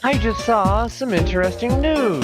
I just saw some interesting news.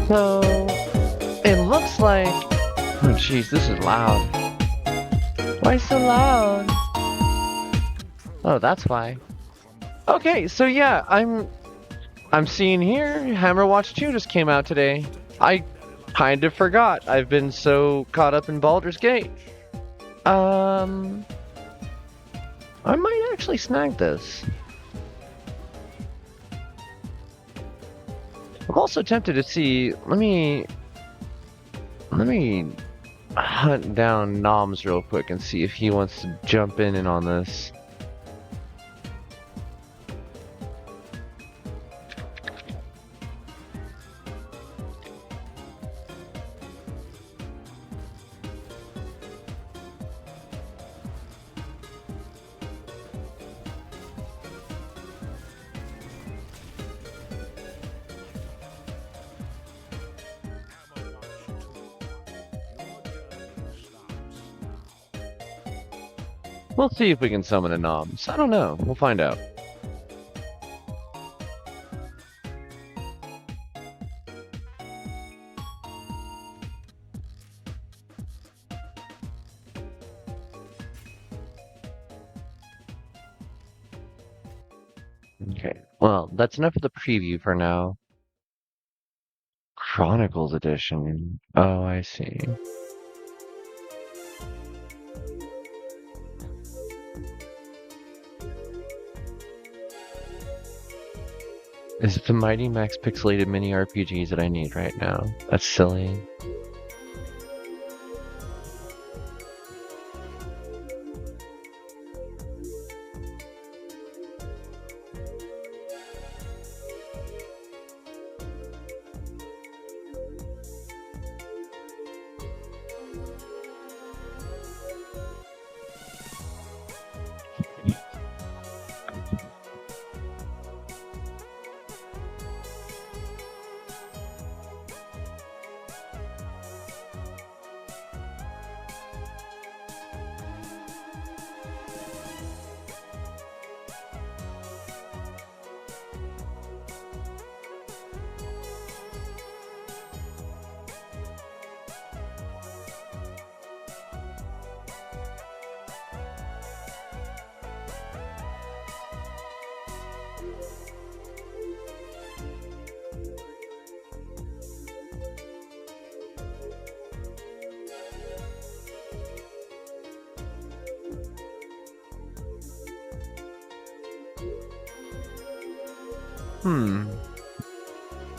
So, it looks like... Oh jeez, this is loud. Why so loud? Oh, that's why. Okay, so yeah, I'm seeing here, Hammer Watch 2 just came out today. I kind of forgot. I've been so caught up in Baldur's Gate. I might actually snag this. I'm also tempted to see. Let me hunt down Noms real quick and see if he wants to jump in on this. We'll see if we can summon a Noms. I don't know. We'll find out. Okay. Well, that's enough of the preview for now. Chronicles Edition. Oh, I see. Is it the Mighty Max pixelated mini RPGs that I need right now? That's silly.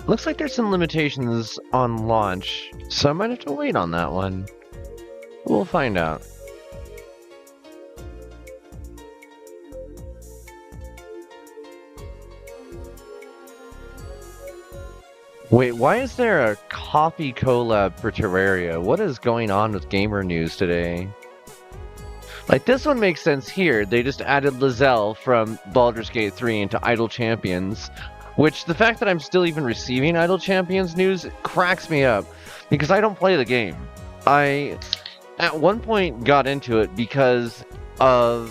Looks like there's some limitations on launch, so I might have to wait on that one. We'll find out. Wait, why is there a coffee collab for Terraria? What is going on with gamer news today? Like, this one makes sense here. They just added Lizelle from Baldur's Gate 3 into Idle Champions. Which, the fact that I'm still even receiving Idle Champions news cracks me up. Because I don't play the game. I, at one point, got into it because of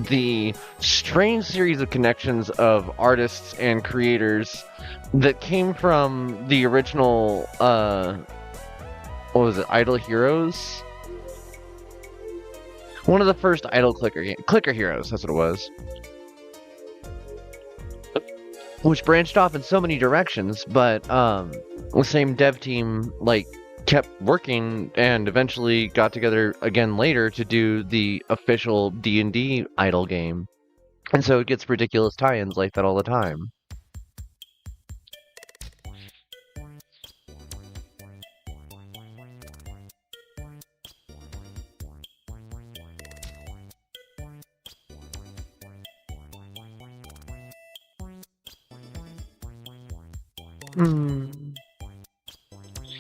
the strange series of connections of artists and creators that came from the original, what was it, Idle Heroes? One of the first Idle Clicker Heroes, that's what it was. Which branched off in so many directions, but the same dev team like kept working and eventually got together again later to do the official D&D Idle game. And so it gets ridiculous tie-ins like that all the time.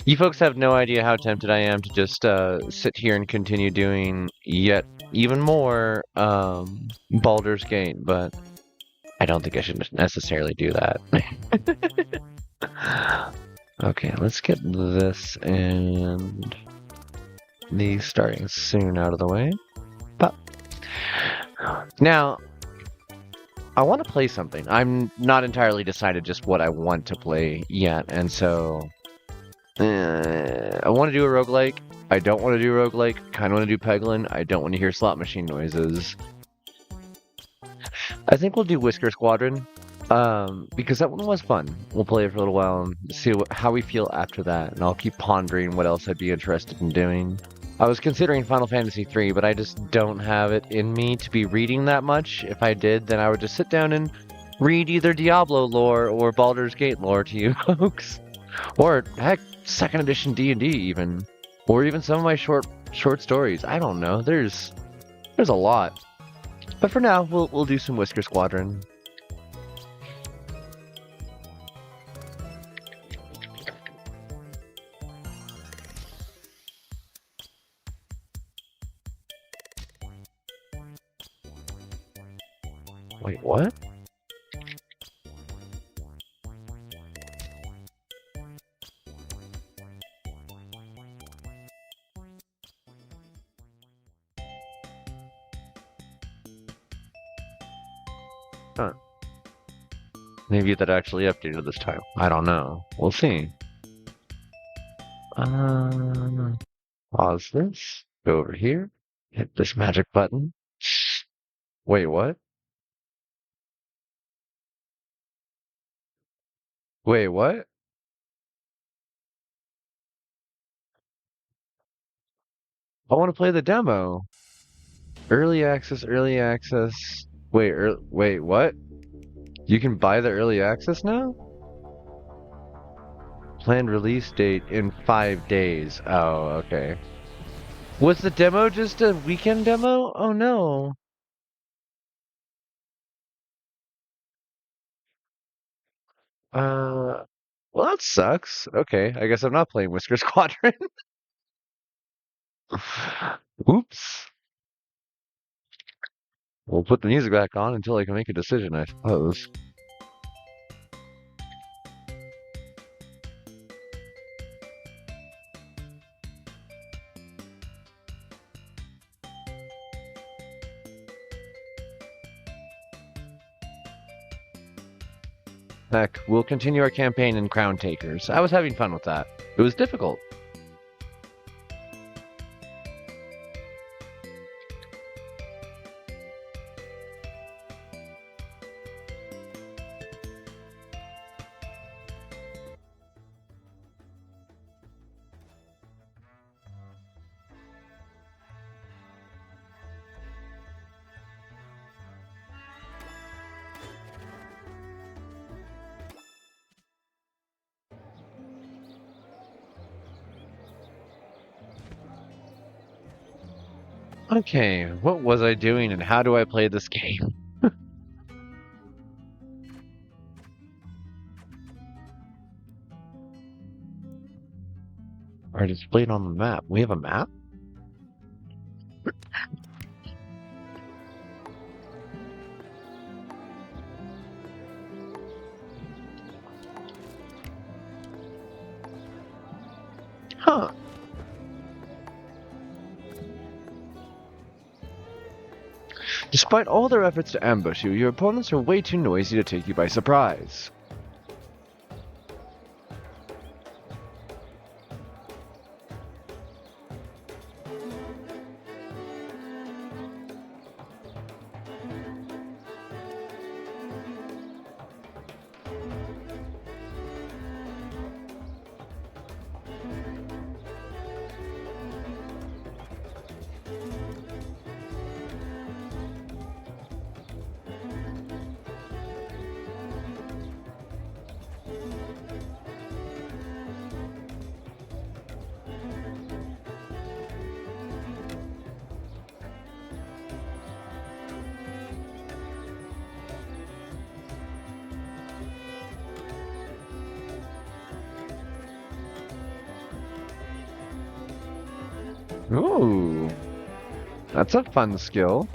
You folks have no idea how tempted I am to just sit here and continue doing yet even more Baldur's Gate, but I don't think I should necessarily do that. Okay, let's get this and these starting soon out of the way. But now, I want to play something. I'm not entirely decided just what I want to play yet, and so I want to do a roguelike. I don't want to do roguelike. Kind of want to do Peglin. I don't want to hear slot machine noises. I think we'll do Whisker Squadron, because that one was fun. We'll play it for a little while and see how we feel after that, and I'll keep pondering what else I'd be interested in doing. I was considering Final Fantasy III, but I just don't have it in me to be reading that much. If I did, then I would just sit down and read either Diablo lore or Baldur's Gate lore to you folks. Or, heck, 2nd edition D&D even. Or even some of my short stories. I don't know. There's a lot. But for now, we'll do some Whisker Squadron. Wait, what? Huh. Maybe that actually updated this time. I don't know. We'll see. Pause this. Go over here. Hit this magic button. Wait, what? Wait, what? I want to play the demo. Early access, early access. Wait, what? You can buy the early access now? Planned release date in 5 days. Oh, okay. Was the demo just a weekend demo? Oh no. Well, that sucks. Okay, I guess I'm not playing Whisker Squadron. Oops. We'll put the music back on until I can make a decision, I suppose. Heck, we'll continue our campaign in Crowntakers. I was having fun with that. It was difficult. Okay, what was I doing and how do I play this game? Or displayed on the map. We have a map? Huh. Despite all their efforts to ambush you, your opponents are way too noisy to take you by surprise. Ooh, that's a fun skill.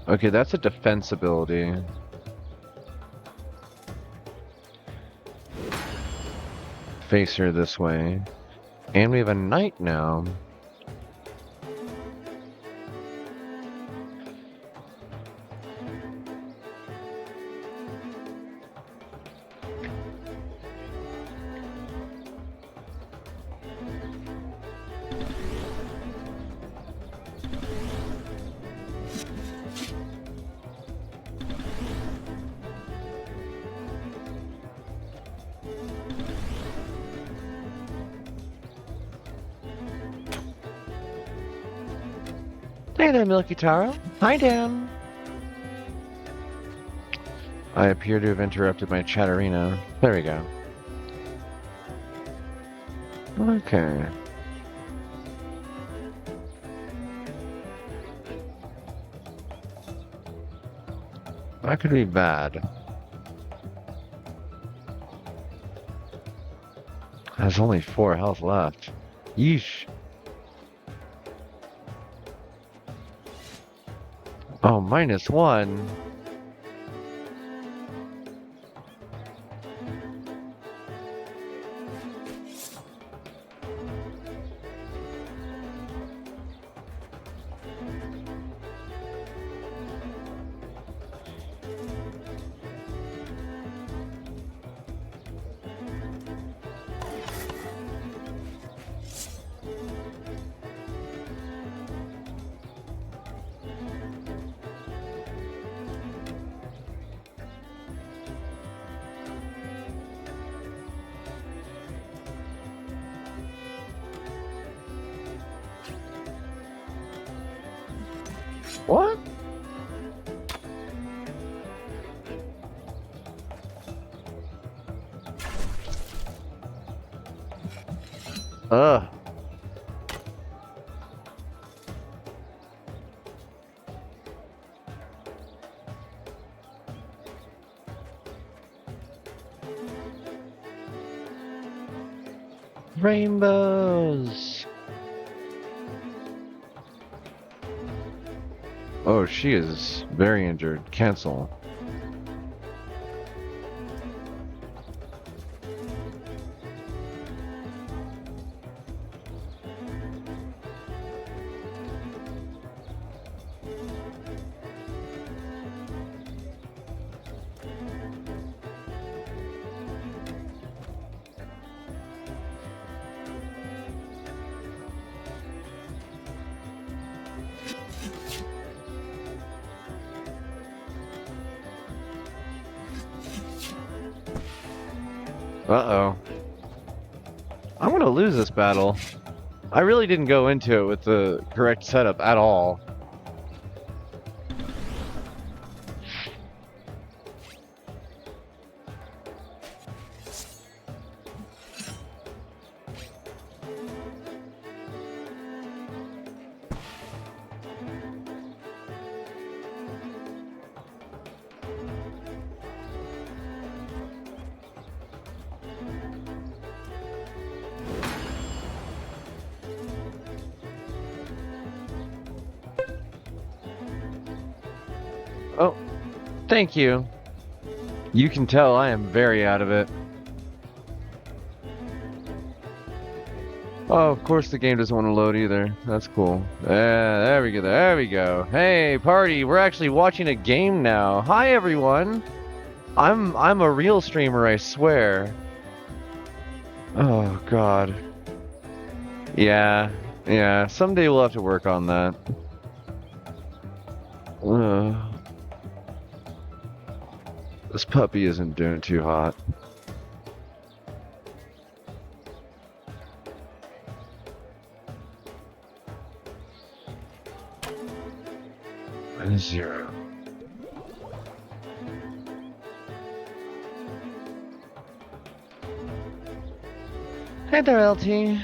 Okay, that's a defense ability. Face her this way. And we have a knight now. Hey there, Milky Taro. Hi, Dan. I appear to have interrupted my chatterino. There we go. Okay. That could be bad. Has only 4 health left. Yeesh. Oh, -1. What? Ugh. Rainbows. Oh, she is very injured. Cancel. Uh-oh. I'm gonna lose this battle. I really didn't go into it with the correct setup at all. Oh, thank you. You can tell I am very out of it. Oh, of course the game doesn't want to load either. That's cool. There we go. There we go. Hey, party! We're actually watching a game now. Hi, everyone. I'm a real streamer, I swear. Oh God. Yeah. Someday we'll have to work on that. This puppy isn't doing too hot. -0. Hey there, LT.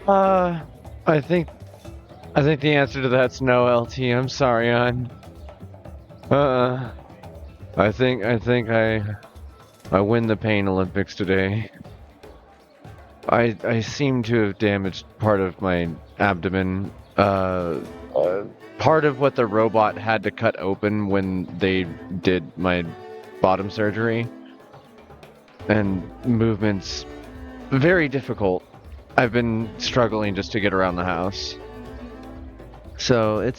Uh, I think I think the answer to that's no, LT. I'm sorry, hon. Uh, I think I win the Pain Olympics today. I seem to have damaged part of my abdomen. Uh, Part of what the robot had to cut open when they did my bottom surgery, and movements very difficult. I've been struggling just to get around the house. So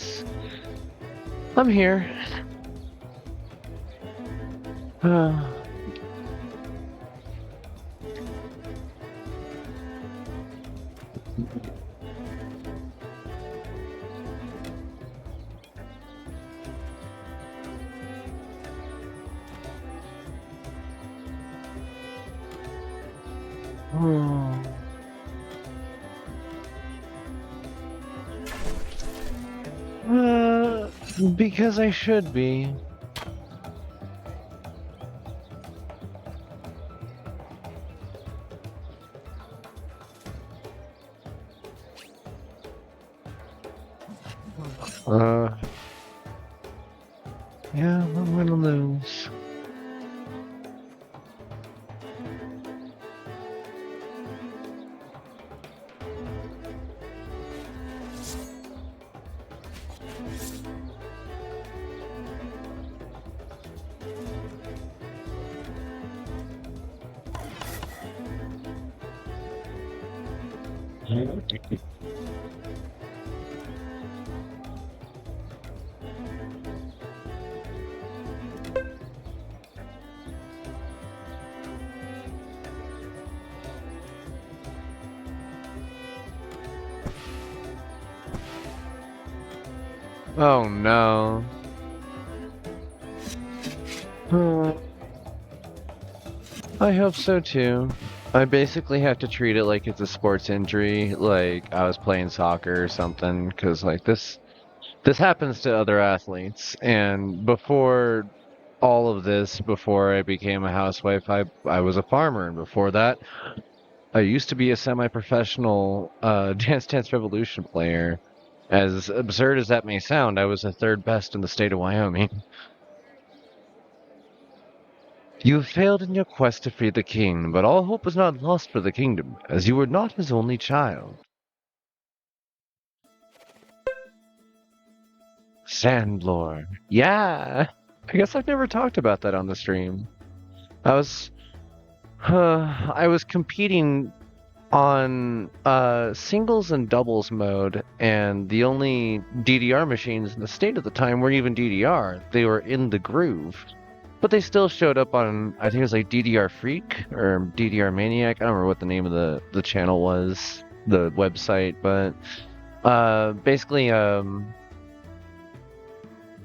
I'm here. Uh, uh, because I should be. Uh, yeah, I'm gonna lose. Oh no. Uh, I hope so too. I basically have to treat it like it's a sports injury, like I was playing soccer or something, because like this happens to other athletes. And before all of this, before I became a housewife, I was a farmer, and before that, I used to be a semi-professional Dance Dance Revolution player. As absurd as that may sound, I was the third best in the state of Wyoming. You have failed in your quest to free the king, but all hope was not lost for the kingdom, as you were not his only child. Sandlord. Yeah! I guess I've never talked about that on the stream. I was... I was competing on singles and doubles mode, and the only DDR machines in the state at the time weren't even DDR. They were in the groove. But they still showed up on, I think it was like DDR Freak or DDR Maniac. I don't remember what the name of the channel was, the website, but basically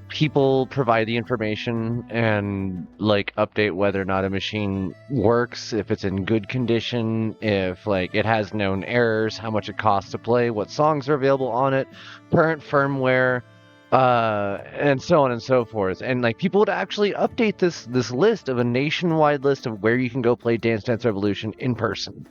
people provide the information and like update whether or not a machine works, if it's in good condition, if like it has known errors, how much it costs to play, what songs are available on it, current firmware, and so on and so forth. And like people would actually update this list of a nationwide list of where you can go play Dance Dance Revolution in person,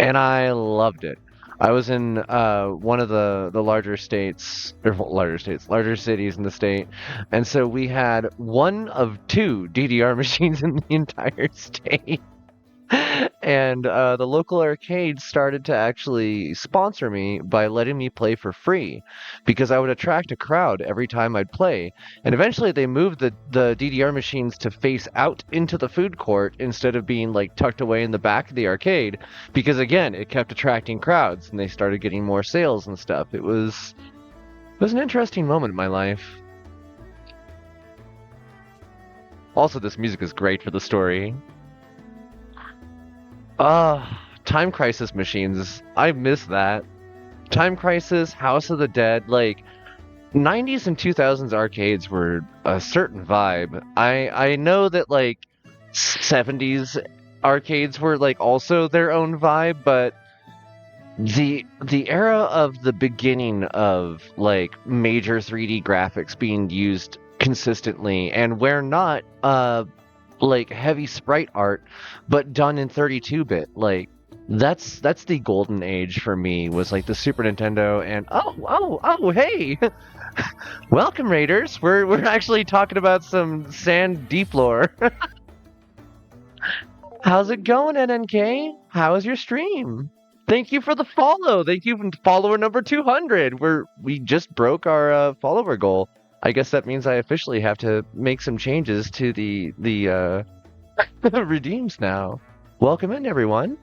and I loved it. I was in one of the larger states, or larger cities in the state, and so we had one of two DDR machines in the entire state. And the local arcade started to actually sponsor me by letting me play for free, because I would attract a crowd every time I'd play. And eventually they moved the DDR machines to face out into the food court instead of being like tucked away in the back of the arcade, because again, it kept attracting crowds and they started getting more sales and stuff. It was an interesting moment in my life. Also, this music is great for the story. Time Crisis machines. I miss that. Time Crisis, House of the Dead, like 90s and 2000s arcades were a certain vibe. I know that like 70s arcades were like also their own vibe, but the era of the beginning of like major 3D graphics being used consistently and where not like heavy sprite art but done in 32-bit, like that's the golden age for me, was like the Super Nintendo. And oh hey, welcome raiders, we're actually talking about some sand deep lore. How's it going, NNK? How is your stream? Thank you for the follow. Thank you, follower number 200. We just broke our follower goal. I guess that means I officially have to make some changes to the redeems now. Welcome in, everyone.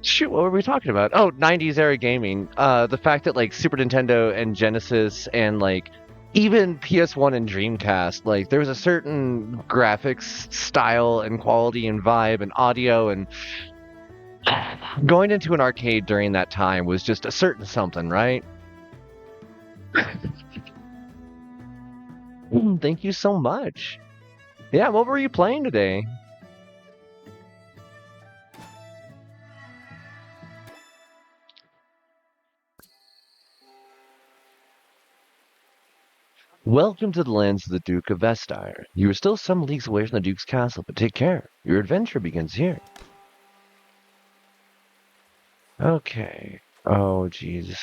Shoot, what were we talking about? Oh, 90s era gaming. The fact that like Super Nintendo and Genesis and like even PS1 and Dreamcast, like there was a certain graphics style and quality and vibe and audio, and going into an arcade during that time was just a certain something, right? Thank you so much. Yeah, what were you playing today? Welcome to the lands of the Duke of Vestire. You are still some leagues away from the Duke's castle, but take care. Your adventure begins here. Okay. Oh, jeez.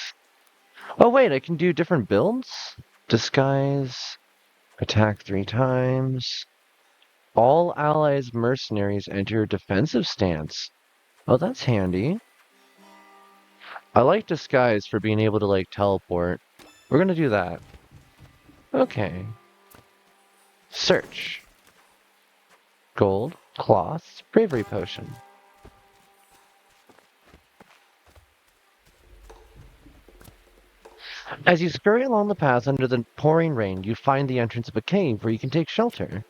Oh, wait, I can do different builds? Disguise. Attack 3 times. All allies mercenaries enter defensive stance. Oh, that's handy. I like disguise for being able to, like, teleport. We're gonna do that. Okay. Search. Gold, cloth, bravery potion. As you scurry along the path under the pouring rain, you find the entrance of a cave where you can take shelter.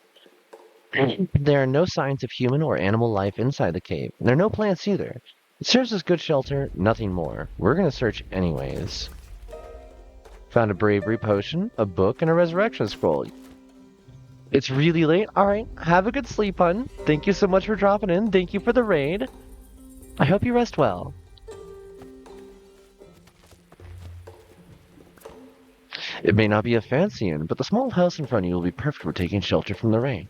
There are no signs of human or animal life inside the cave, and there are no plants either. It serves as good shelter, nothing more. We're gonna search anyways. Found a bravery potion, a book, and a resurrection scroll. It's really late. Alright, have a good sleep, hun. Thank you so much for dropping in. Thank you for the raid. I hope you rest well. It may not be a fancy inn, but the small house in front of you will be perfect for taking shelter from the rain.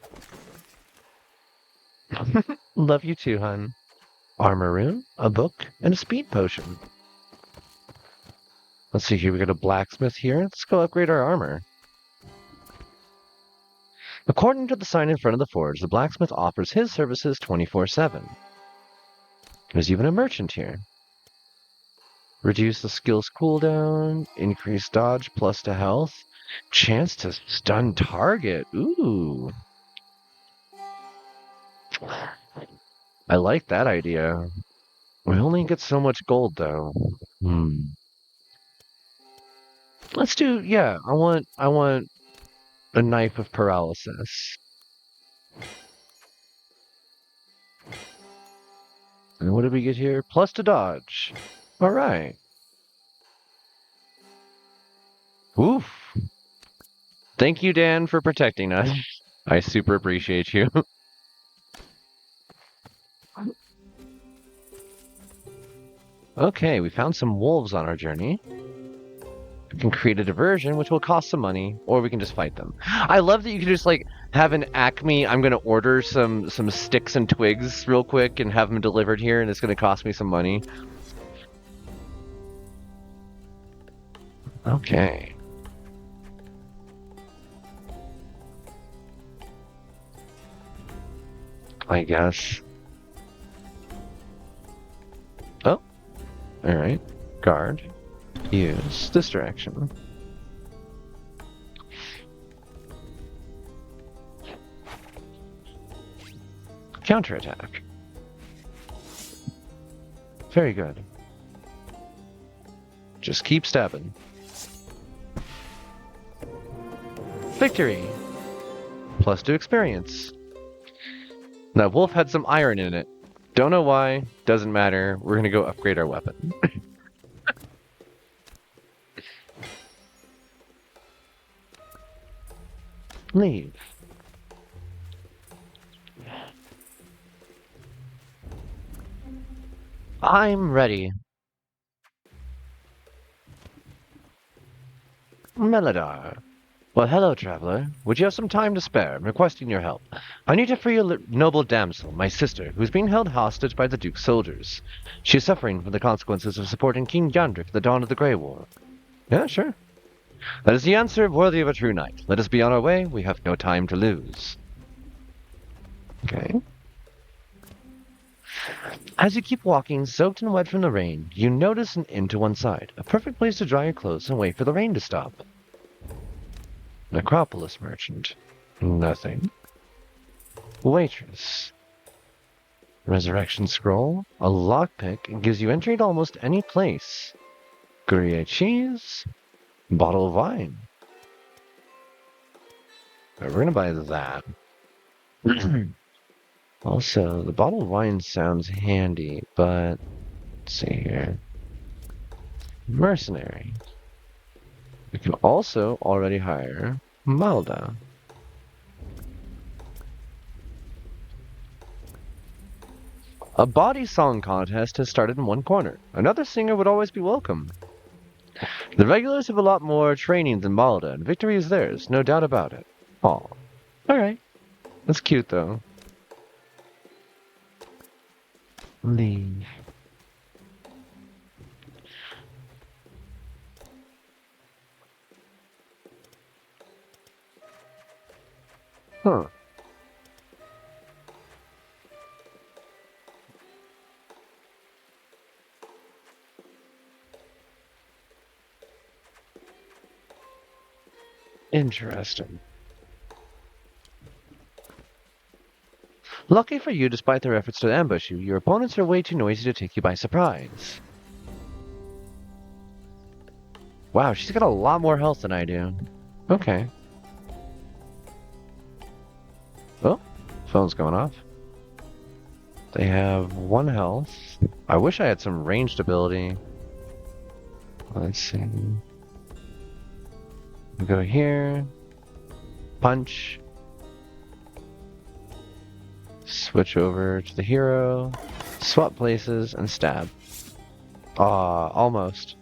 Love you too, hun. Armor rune, a book, and a speed potion. Let's see here, we got a blacksmith here. Let's go upgrade our armor. According to the sign in front of the forge, the blacksmith offers his services 24/7. There's even a merchant here. Reduce the skill's cooldown, increase dodge plus to health, chance to stun target. Ooh. I like that idea. We only get so much gold though. Let's do, yeah, I want a knife of paralysis. And what did we get here? Plus to dodge. Alright. Oof. Thank you, Dan, for protecting us. I super appreciate you. Okay, we found some wolves on our journey. We can create a diversion, which will cost some money, or we can just fight them. I love that you can just, like, have an Acme, I'm gonna order some sticks and twigs real quick and have them delivered here, and it's gonna cost me some money. Okay. I guess. Oh. Alright. Guard. Use this direction. Counterattack. Very good. Just keep stabbing. Victory! Plus 2 experience. That wolf had some iron in it. Don't know why, doesn't matter. We're gonna go upgrade our weapon. Leave. I'm ready. Melodar. Well, hello, traveler. Would you have some time to spare? I'm requesting your help. I need to free a noble damsel, my sister, who's being held hostage by the Duke's soldiers. She is suffering from the consequences of supporting King Yandrik at the dawn of the Grey War. Yeah, sure. That is the answer worthy of a true knight. Let us be on our way. We have no time to lose. Okay. As you keep walking, soaked and wet from the rain, you notice an inn to one side, a perfect place to dry your clothes and wait for the rain to stop. Necropolis merchant. Nothing. Waitress. Resurrection scroll. A lockpick and gives you entry to almost any place. Gruyere cheese. Bottle of wine. We're gonna buy that. Also, the bottle of wine sounds handy, but let's see here. Mercenary. We can also already hire Malda. A body song contest has started in one corner. Another singer would always be welcome. The regulars have a lot more training than Malda, and victory is theirs, no doubt about it. Aw. Alright. That's cute, though. Leave. Huh. Interesting. Lucky for you, despite their efforts to ambush you, your opponents are way too noisy to take you by surprise. Wow, she's got a lot more health than I do. Okay. Oh, phone's going off. They have 1 health. I wish I had some ranged ability. Let's see. We go here. Punch. Switch over to the hero. Swap places and stab. Almost.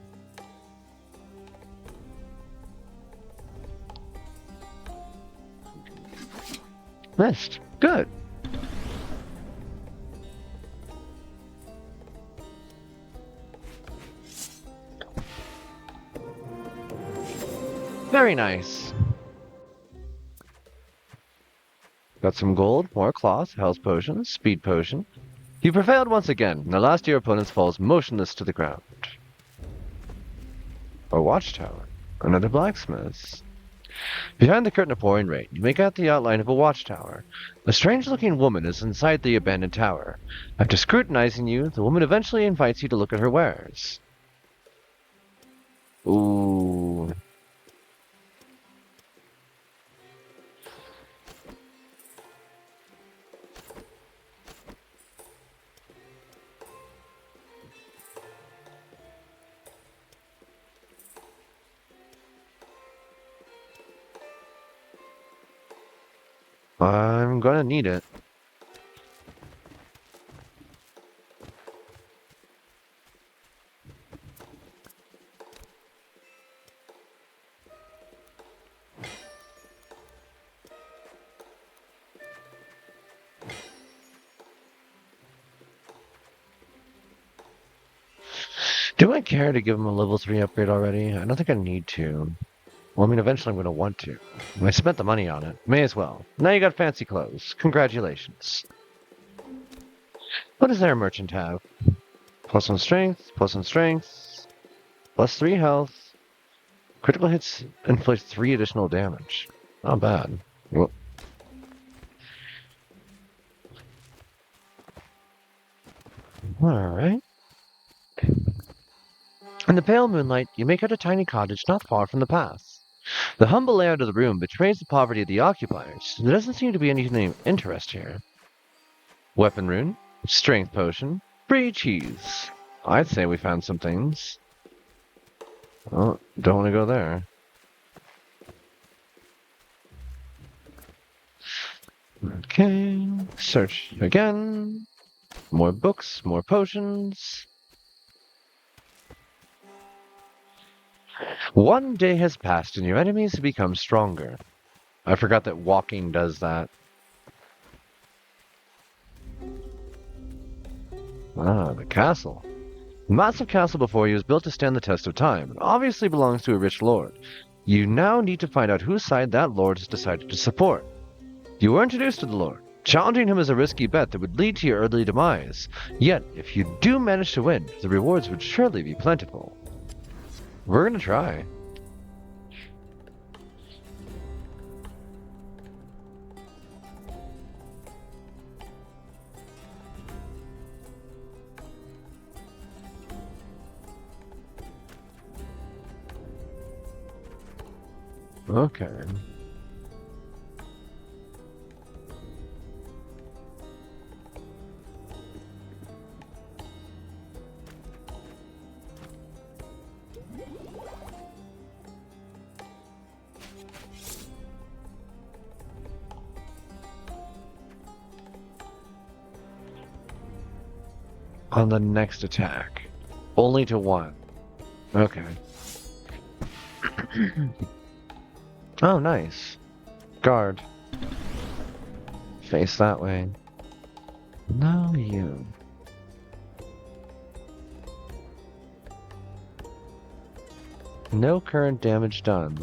Missed. Good. Very nice. Got some gold, more cloth, health potion, speed potion. You prevailed once again. The last of your opponents falls motionless to the ground. A watchtower. Another blacksmith's. Behind the curtain of pouring rain, you make out the outline of a watchtower. A strange-looking woman is inside the abandoned tower. After scrutinizing you, the woman eventually invites you to look at her wares. Ooh. I'm gonna need it. Do I care to give him a level 3 upgrade already? I don't think I need to. Well, I mean, eventually I'm going to want to. I spent the money on it. May as well. Now you got fancy clothes. Congratulations. What does their merchant have? +1 strength, +1 strength, +3 health. Critical hits inflict 3 additional damage. Not bad. Well, alright. In the pale moonlight, you make out a tiny cottage not far from the path. The humble layout of the room betrays the poverty of the occupiers. There doesn't seem to be anything of interest here. Weapon rune, strength potion, free cheese. I'd say we found some things. Oh, don't want to go there. Okay, search again. More books, more potions. One day has passed and your enemies have become stronger. I forgot that walking does that. Ah, the castle. The massive castle before you is built to stand the test of time and obviously belongs to a rich lord. You now need to find out whose side that lord has decided to support. You were introduced to the lord. Challenging him is a risky bet that would lead to your early demise. Yet, if you do manage to win, the rewards would surely be plentiful. We're gonna try. Okay. On the next attack. Only to one. Okay. Oh, nice. Guard. Face that way. Now you. No current damage done.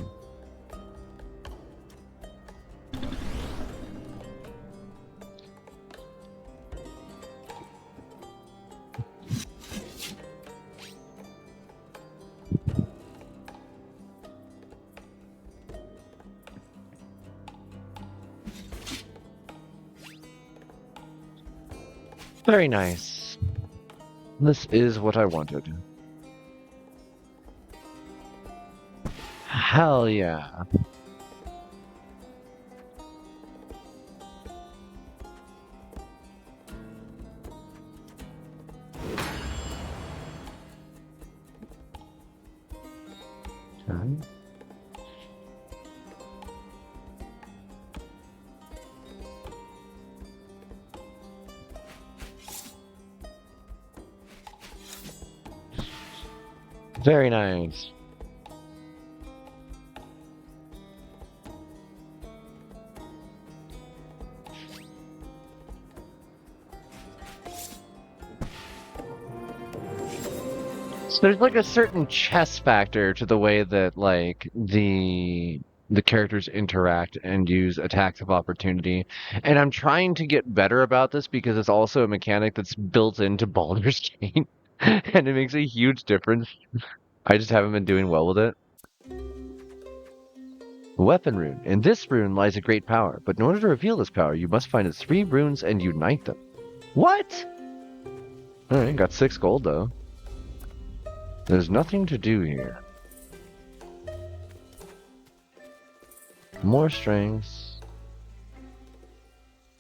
Very nice. This is what I wanted. Hell yeah. Okay. Very nice. So there's like a certain chess factor to the way that like the characters interact and use attacks of opportunity. And I'm trying to get better about this because it's also a mechanic that's built into Baldur's Gate. And it makes a huge difference. I just haven't been doing well with it. Weapon rune. In this rune lies a great power, but in order to reveal this power, you must find its 3 runes and unite them. What? Alright, got 6 gold though. There's nothing to do here. More strings.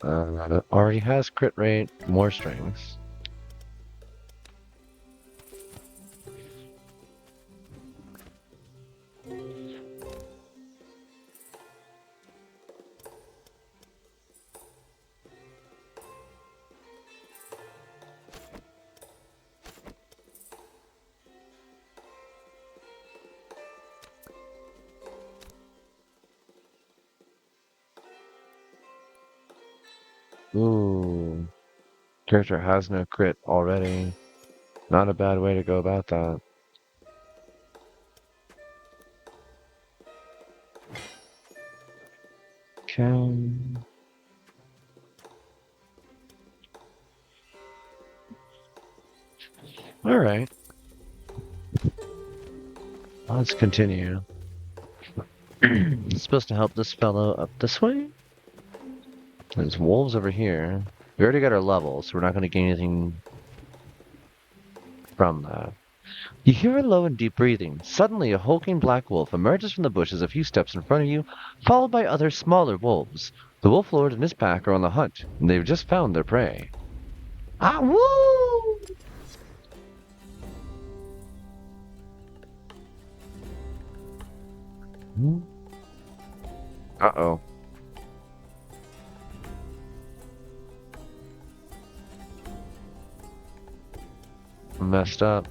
Already has crit rate. More strings. Ooh. Character has no crit already. Not a bad way to go about that. Okay. Alright. Let's continue. It's supposed to help this fellow up this way? There's wolves over here. We already got our level, so we're not going to gain anything from that. You hear a low and deep breathing. Suddenly, a hulking black wolf emerges from the bushes a few steps in front of you, followed by other smaller wolves. The wolf lord and his pack are on the hunt, and they've just found their prey. Ah, woo! Uh-oh. Messed up.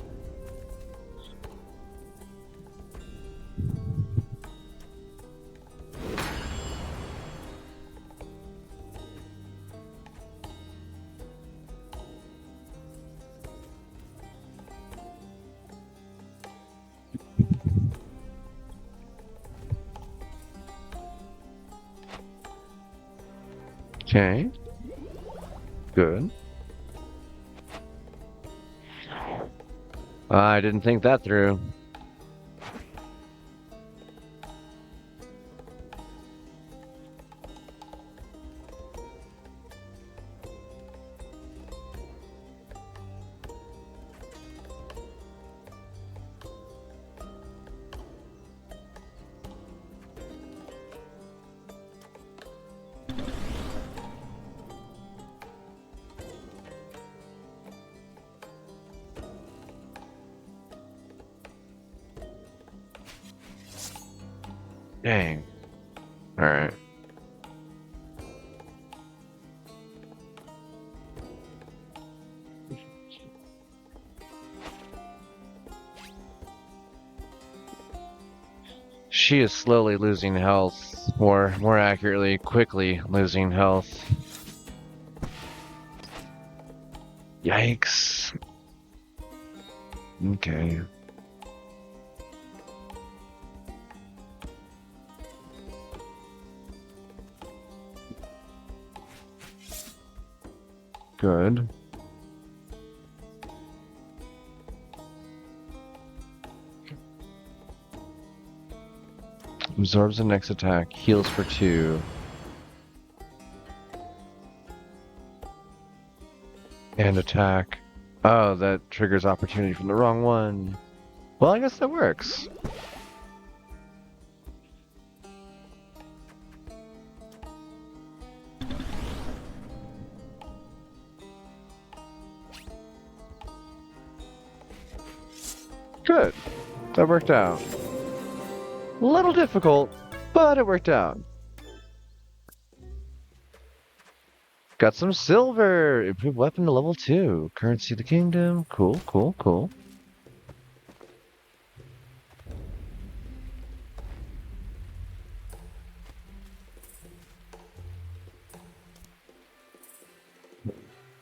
Okay. Good. I didn't think that through. Dang. Alright. She is slowly losing health, or more accurately, quickly losing health. Yikes. Okay. Good. Absorbs the next attack, heals for 2. And attack. Oh, that triggers opportunity from the wrong one. Well, I guess that works. Good. That worked out. A little difficult, but it worked out. Got some silver! Improved weapon to level 2. Currency of the kingdom. Cool, cool, cool.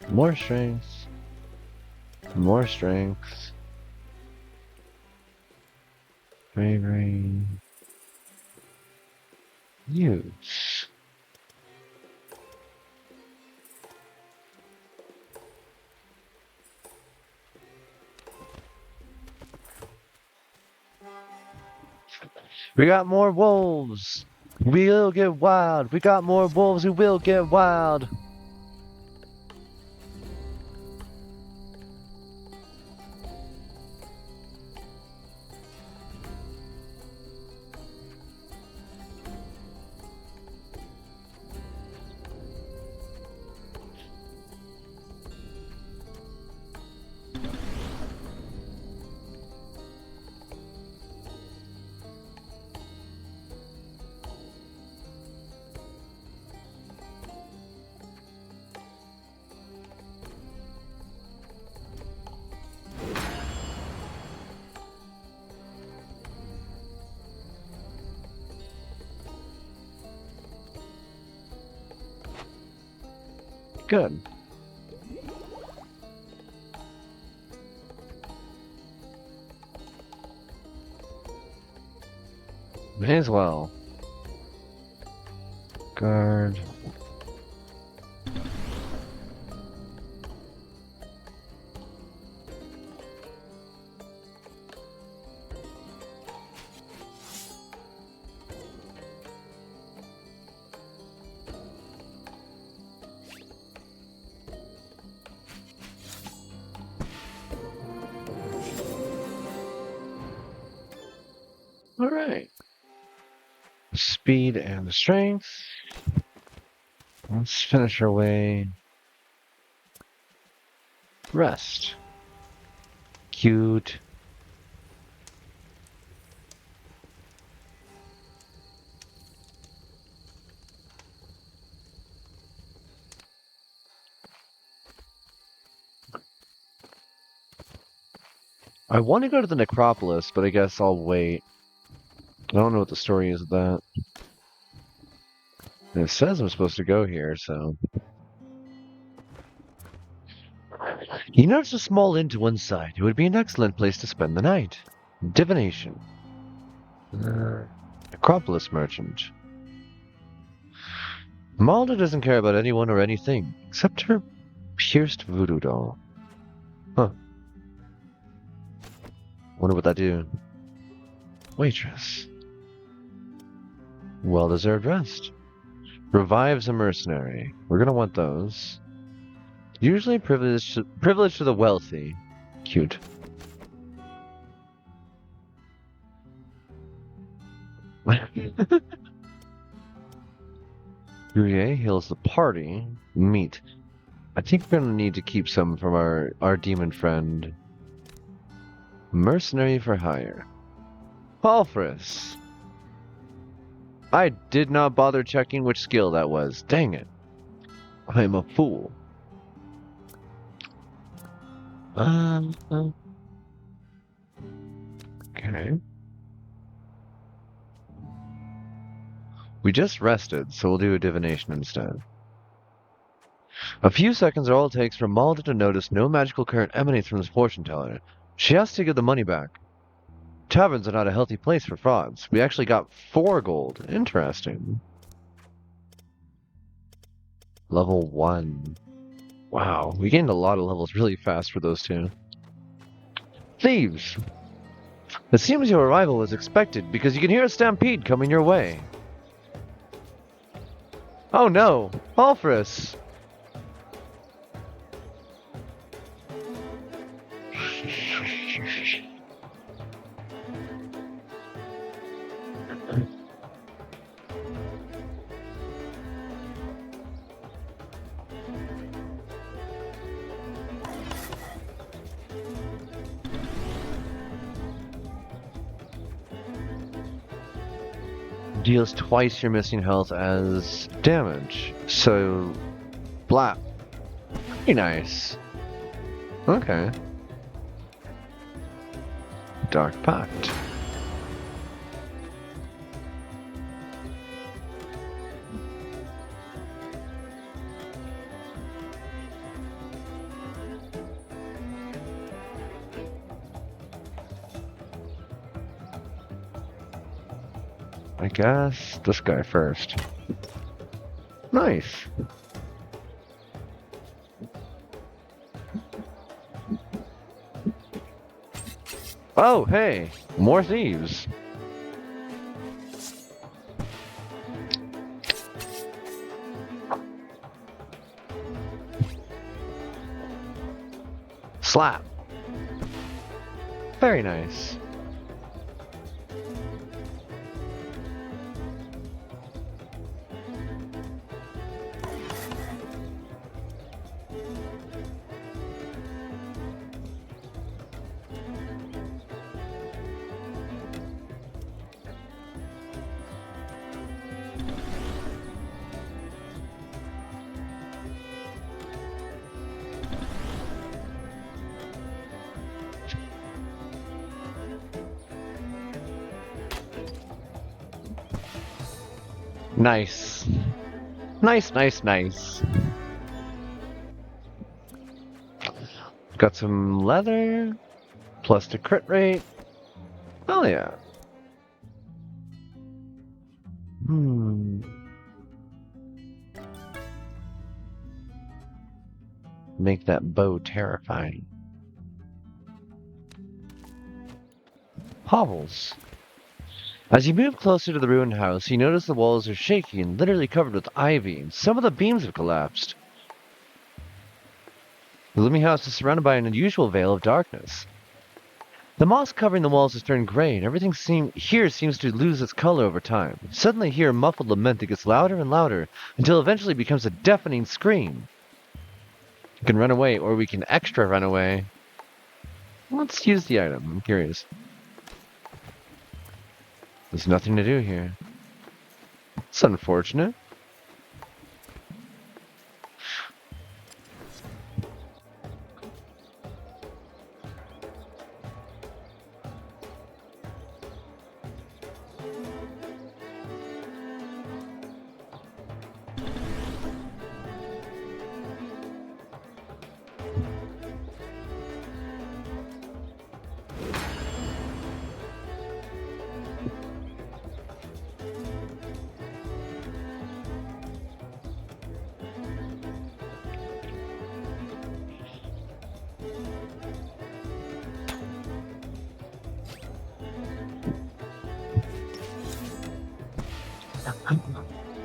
More strength. More strength. Bravery. Use. We got more wolves. We'll get wild. We got more wolves who will get wild. Good. May as well. Guard. All right. Speed and the strength. Let's finish our way. Rest. Cute. I want to go to the necropolis, but I guess I'll wait. I don't know what the story is of that. And it says I'm supposed to go here, so... You notice a small inn to one side. It would be an excellent place to spend the night. Divination. Necropolis merchant. Malda doesn't care about anyone or anything, except her pierced voodoo doll. Huh. Wonder what that do. Waitress. Well-deserved rest. Revives a mercenary. We're gonna want those. Usually privilege to the wealthy. Cute. Gruyere heals the party. Meat. I think we're gonna need to keep some from our demon friend. Mercenary for hire. Palfrus. I did not bother checking which skill that was. Dang it. I am a fool. Okay. We just rested, so we'll do a divination instead. A few seconds are all it takes for Malda to notice no magical current emanates from this fortune teller. She has to give the money back. Taverns are not a healthy place for frauds. We actually got 4 gold. Interesting. Level 1. Wow, we gained a lot of levels really fast for those two. Thieves! It seems your arrival was expected because you can hear a stampede coming your way. Oh no! Palfrus! Deals twice your missing health as damage. So, blah. Pretty nice. Okay. Dark Pact. I guess this guy first. Nice. Oh, hey, more thieves. Slap. Very nice. Nice. Nice, nice, nice. Got some leather, plus the crit rate. Oh yeah. Make that bow terrifying. Hovels. As you move closer to the ruined house, you notice the walls are shaky and literally covered with ivy, and some of the beams have collapsed. The gloomy house is surrounded by an unusual veil of darkness. The moss covering the walls has turned gray, and everything here seems to lose its color over time. Suddenly, you hear a muffled lament that gets louder and louder, until eventually it becomes a deafening scream. You can run away, or we can extra run away. Let's use the item, I'm curious. There's nothing to do here. It's unfortunate.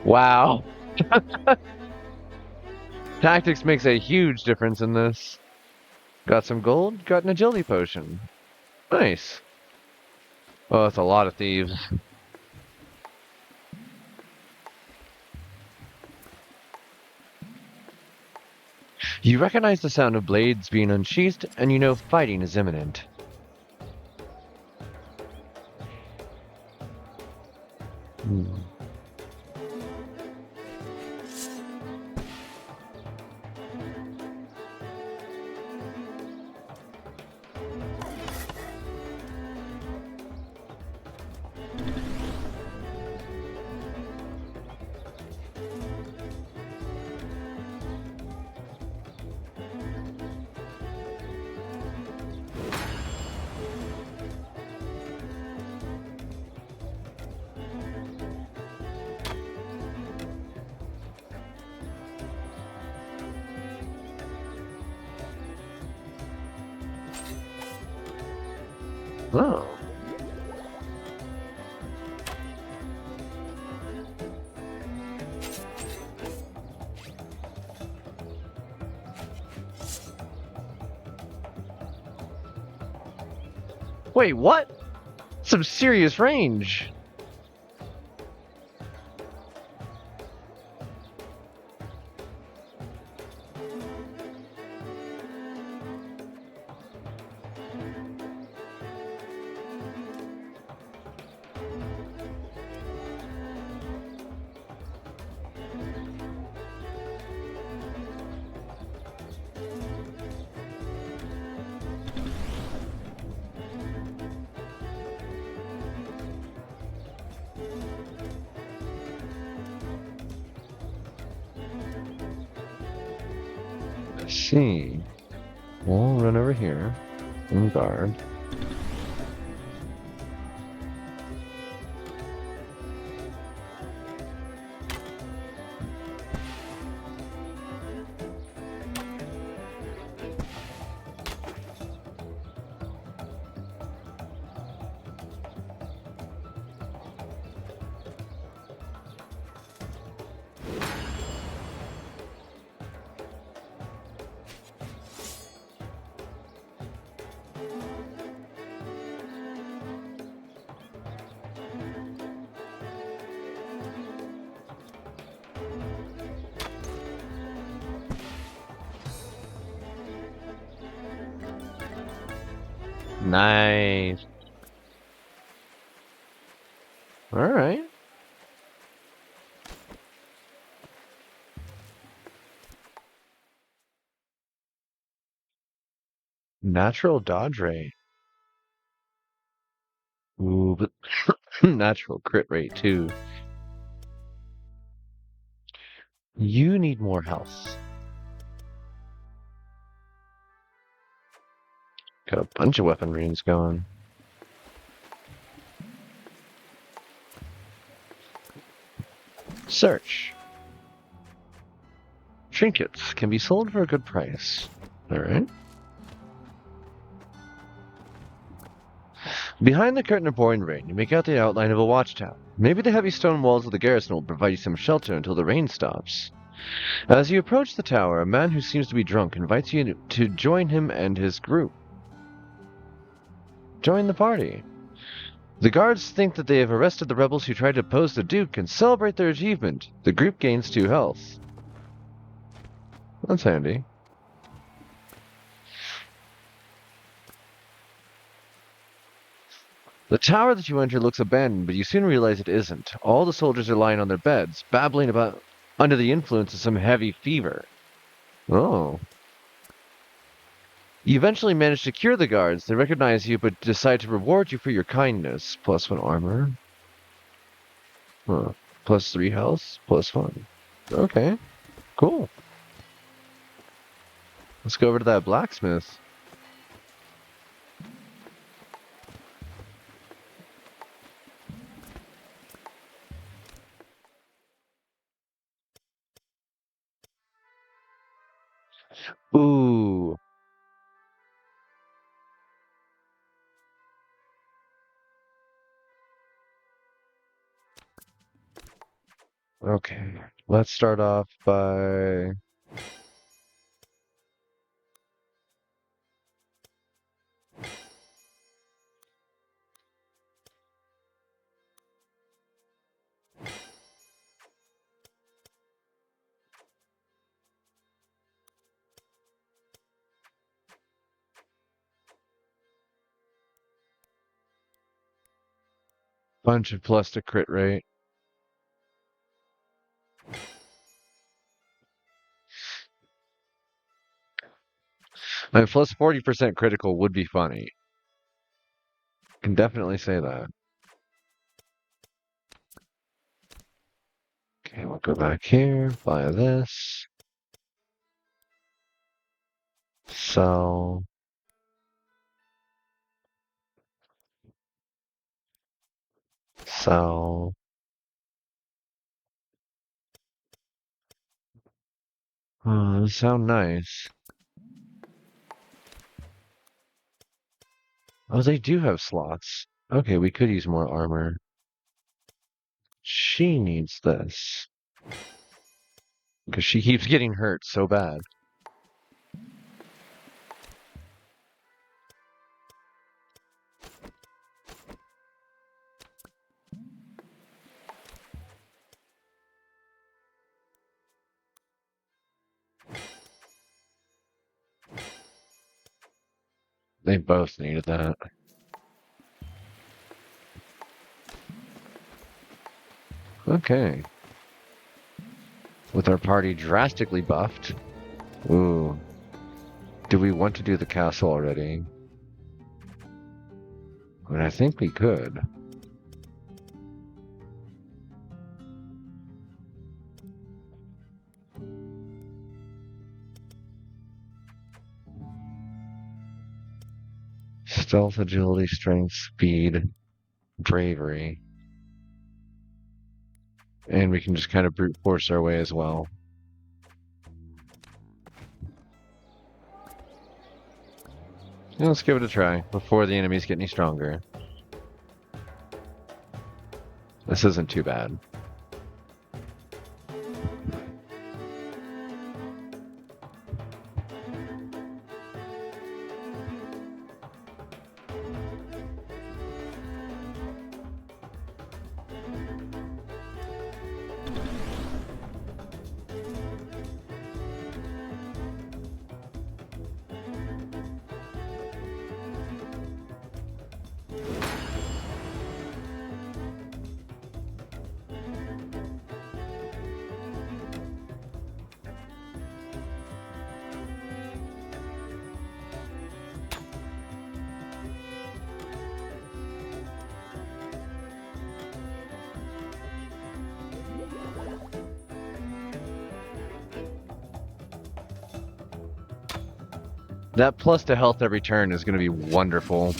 Wow. Tactics makes a huge difference in this. Got some gold, got an agility potion. Nice. Oh, that's a lot of thieves. You recognize the sound of blades being unsheathed, and you know fighting is imminent. Hmm. Oh. Wait, what? Some serious range. Let's see. We'll run over here and guard. Nice. All right. Natural dodge rate. Ooh, but natural crit rate too. You need more health. Got a bunch of weapon runes going. Search. Trinkets can be sold for a good price. Alright. Behind the curtain of pouring rain, you make out the outline of a watchtower. Maybe the heavy stone walls of the garrison will provide you some shelter until the rain stops. As you approach the tower, a man who seems to be drunk invites you to join him and his group. Join the party. The guards think that they have arrested the rebels who tried to oppose the Duke and celebrate their achievement. The group gains 2 health. That's handy. The tower that you enter looks abandoned, but you soon realize it isn't. All the soldiers are lying on their beds, babbling about under the influence of some heavy fever. Oh. You eventually manage to cure the guards. They recognize you, but decide to reward you for your kindness. +1 armor. Huh. +3 health. +1. Okay. Cool. Let's go over to that blacksmith. Ooh. Okay, let's start off by... Bunch of plus to crit rate. I mean, plus 40% critical would be funny. Can definitely say that. Okay, we'll go back here, buy this. Sell. Sell. Oh, those sound nice. Oh, they do have slots. Okay, we could use more armor. She needs this. Because she keeps getting hurt so bad. They both needed that. Okay. With our party drastically buffed. Ooh. Do we want to do the castle already? I mean, I think we could. Stealth, agility, strength, speed, bravery. And we can just kind of brute force our way as well. Yeah, let's give it a try before the enemies get any stronger. This isn't too bad. That plus to health every turn is going to be wonderful.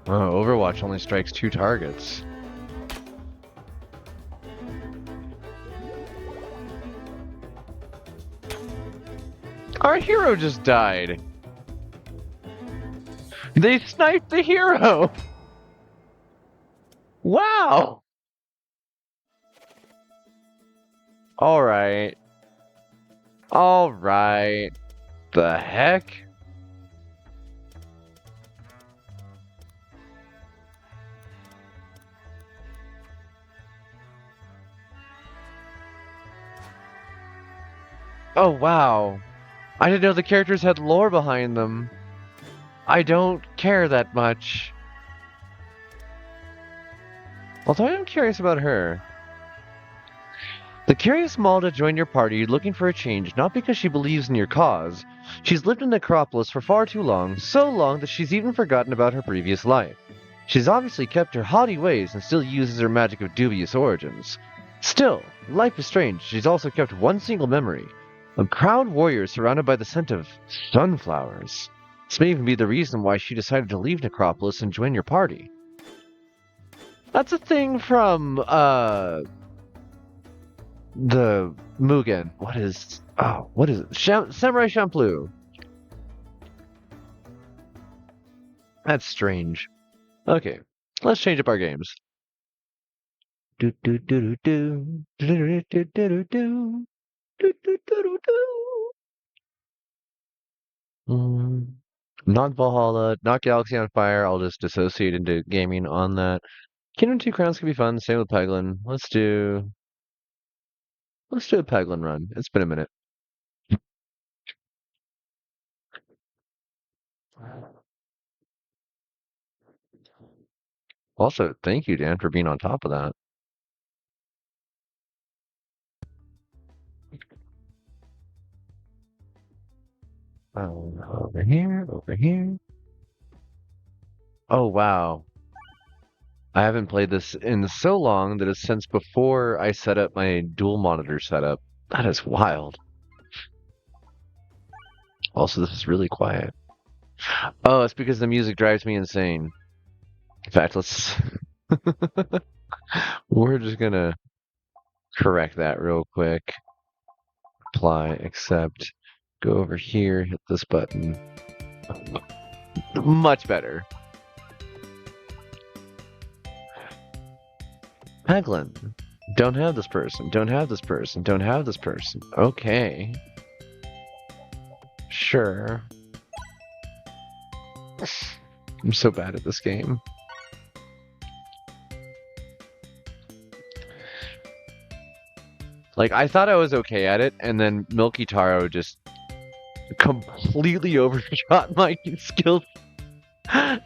Oh, Overwatch only strikes 2 targets. Our hero just died. They sniped the hero. Wow. All right. All right. The heck? Oh, wow. I didn't know the characters had lore behind them. I don't care that much. Although I am curious about her. The curious Malda joined your party looking for a change, not because she believes in your cause. She's lived in Necropolis for far too long, so long that she's even forgotten about her previous life. She's obviously kept her haughty ways and still uses her magic of dubious origins. Still, life is strange. She's also kept one single memory. A crowned warrior surrounded by the scent of sunflowers. This may even be the reason why she decided to leave Necropolis and join your party. That's a thing from the Mugen. What is it? Samurai Champloo. That's strange. Okay, let's change up our games. Do do do do do do do do do do do do do do. Not Valhalla, not Galaxy on Fire. I'll just dissociate into gaming on that. Kingdom 2 Crowns could be fun. Same with Peglin. Let's do a Peglin run. It's been a minute. Also, thank you, Dan, for being on top of that. Over here, over here. Oh, wow. I haven't played this in so long that it's since before I set up my dual monitor setup. That is wild. Also, this is really quiet. Oh, it's because the music drives me insane. In fact, we're just gonna correct that real quick. Apply, accept, go over here, hit this button. Much better. Peglin. Don't have this person, don't have this person, don't have this person. Okay. Sure. I'm so bad at this game. Like, I thought I was okay at it, and then Milky Taro just completely overshot my skills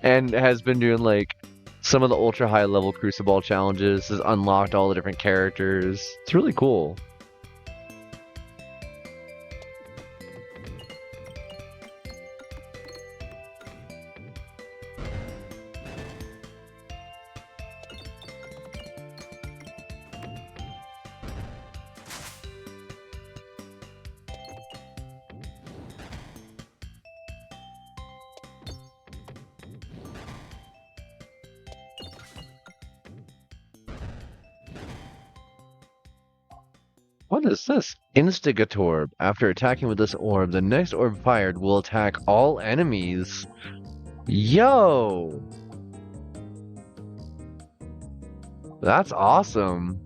and has been doing, like, some of the ultra high level Crucible challenges, has unlocked all the different characters. It's really cool. What is this? Instigatorb. After attacking with this orb, the next orb fired will attack all enemies. Yo! That's awesome.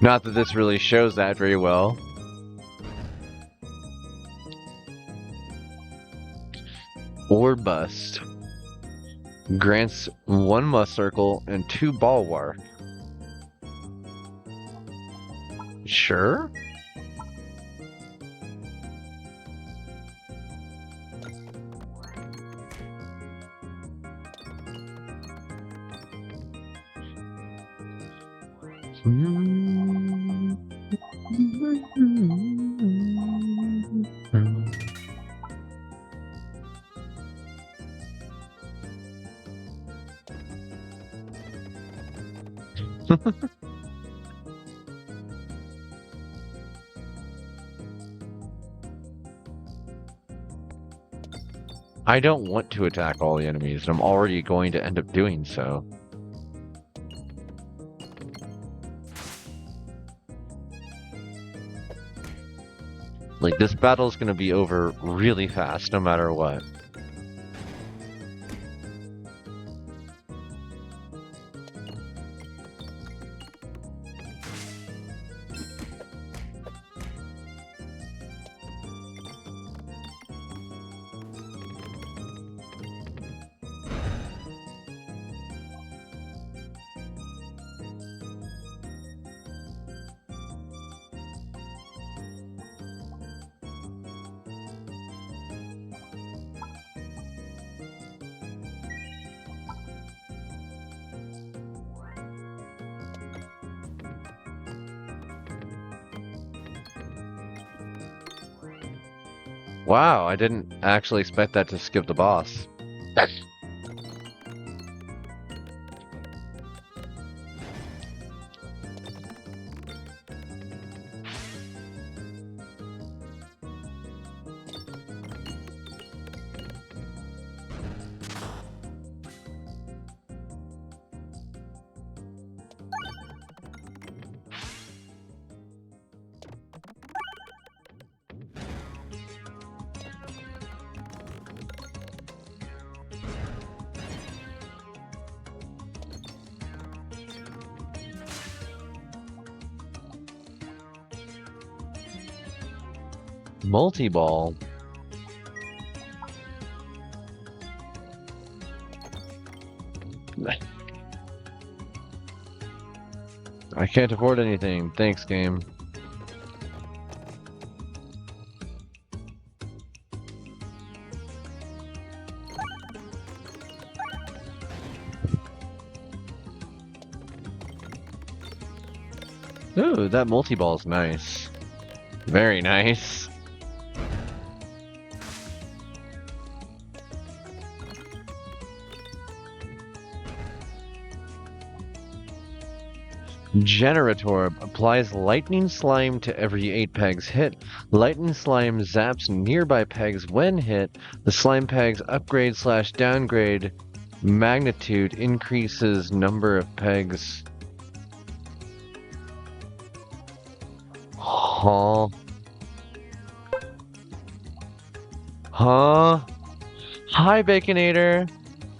Not that this really shows that very well. Orb Bust. Grants 1 Must Circle and 2 Bulwark. Sure? I don't want to attack all the enemies, and I'm already going to end up doing so. Like, this battle's gonna be over really fast, no matter what. Wow, I didn't actually expect that to skip the boss. Multi-ball. I can't afford anything. Thanks, game. Ooh, that multi-ball is nice. Very nice. Generator applies lightning slime to every 8 pegs hit. Lightning slime zaps nearby pegs when hit. The slime pegs upgrade/downgrade magnitude increases number of pegs. Huh? Huh? Hi, Baconator!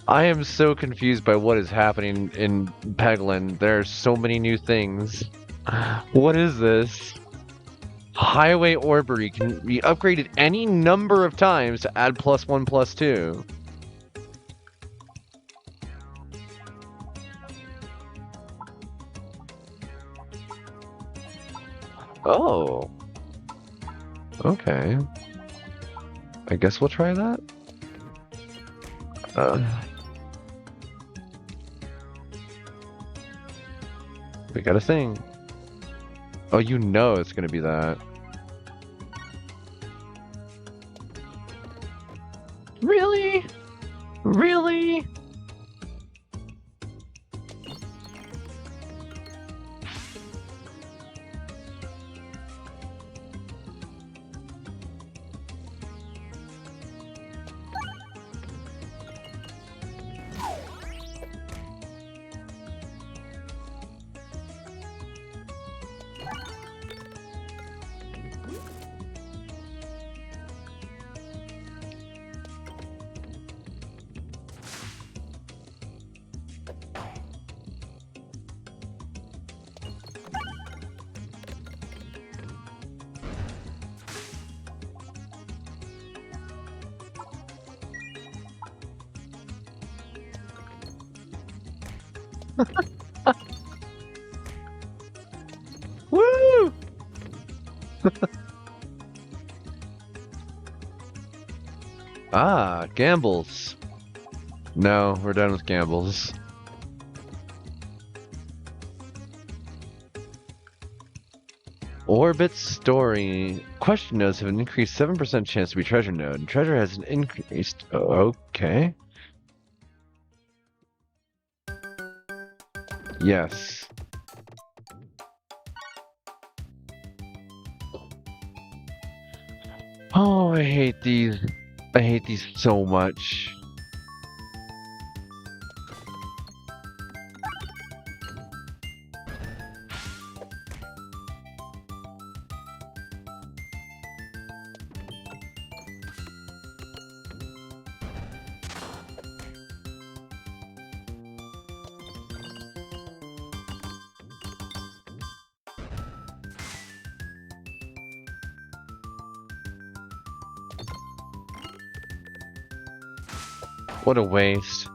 I am so confused by what is happening in Peglin. There are so many new things. What is this? Highway Orbery can be upgraded any number of times to add +1/+2. Oh. Okay. I guess we'll try that. We got a thing. Oh, you know it's gonna be that. Really? Really? Woo! Ah, gambles. No, we're done with gambles. Orbit story. Question nodes have an increased 7% chance to be treasure node. Treasure has an increased. Okay. Yes. Oh, I hate these. I hate these so much. What a waste.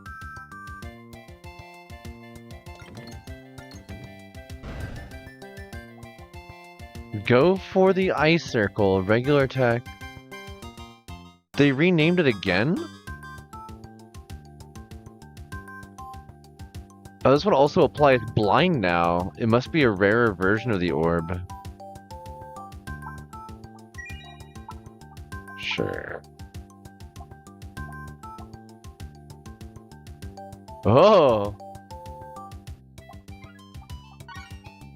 Go for the ice circle, regular attack. They renamed it again? Oh, this one also applies blind now. It must be a rarer version of the orb. Sure. Oh!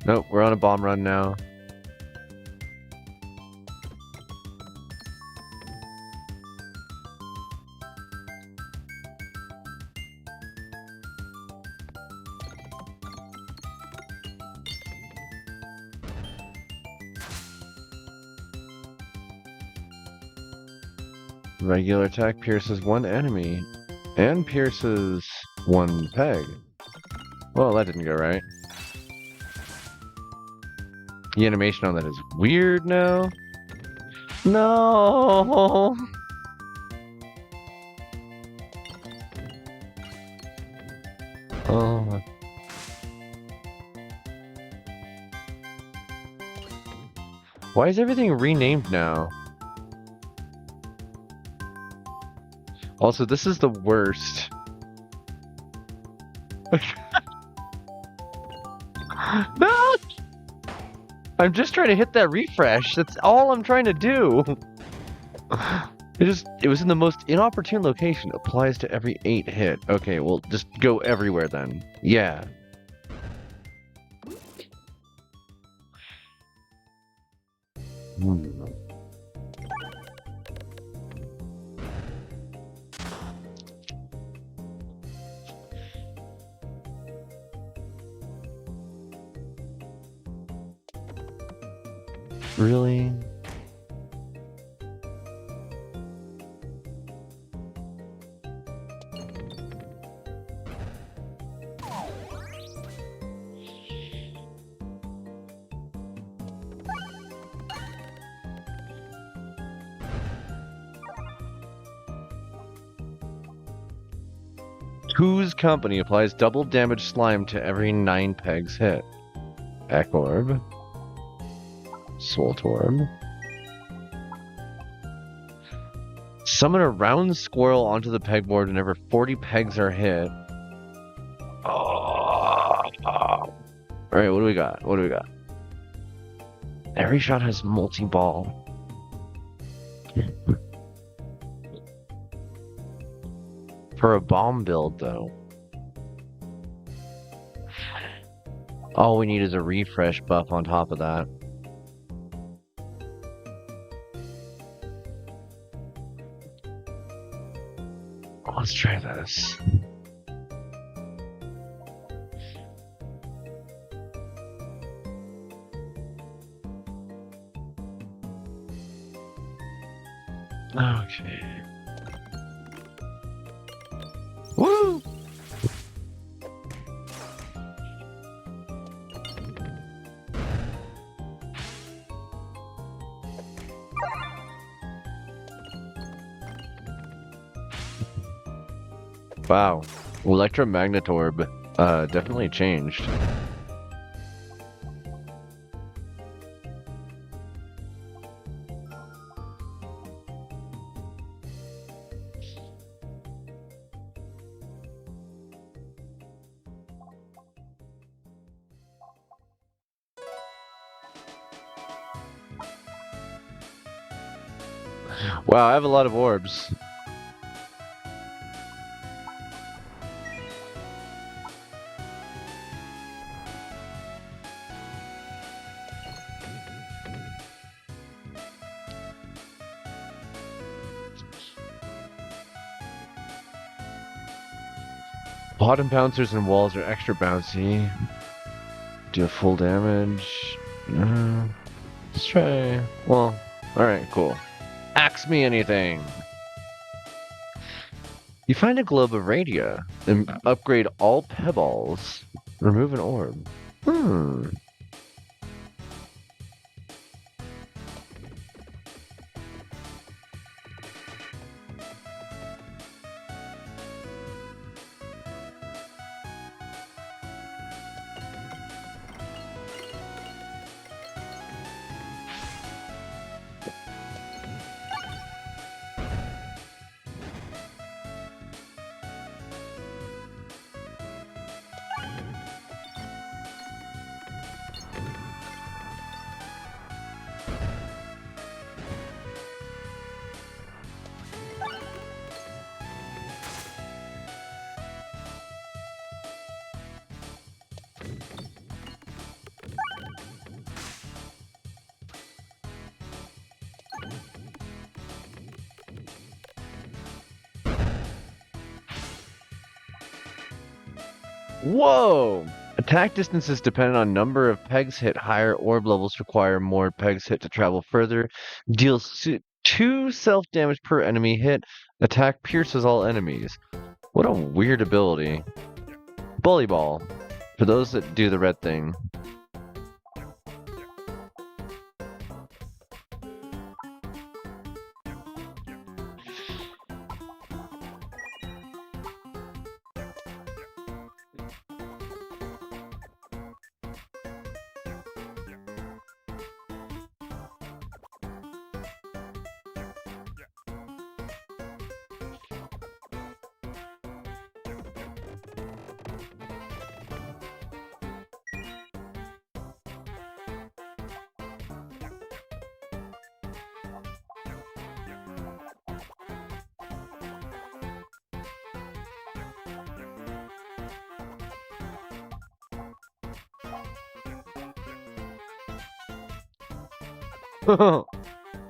Nope, we're on a bomb run now. Regular attack pierces one enemy and pierces one peg. Well, that didn't go right. The animation on that is weird now. No. Oh. Why is everything renamed now? Also, this is the worst. No! I'm just trying to hit that refresh. That's all I'm trying to do. It was in the most inopportune location. Applies to every 8 hit. Okay, well, just go everywhere then. Yeah. Really? Whose company applies double damage slime to every 9 pegs hit? Ekorb. Soltorb. Summon a round squirrel onto the pegboard whenever 40 pegs are hit. Alright, what do we got? What do we got? Every shot has multi-ball. For a bomb build, though. All we need is a refresh buff on top of that. Let's try this. Okay. Woo! Wow. Electromagnetorb definitely changed. Wow, I have a lot of orbs. Bottom bouncers and walls are extra bouncy. Do full damage. Let's try. Well, alright, cool. Ask me anything. You find a globe of radia, then upgrade all pebballs. Remove an orb. Whoa! Attack distances dependent on number of pegs hit. Higher orb levels require more pegs hit to travel further. Deals 2 self-damage per enemy hit. Attack pierces all enemies. What a weird ability. Bully Ball. For those that do the red thing.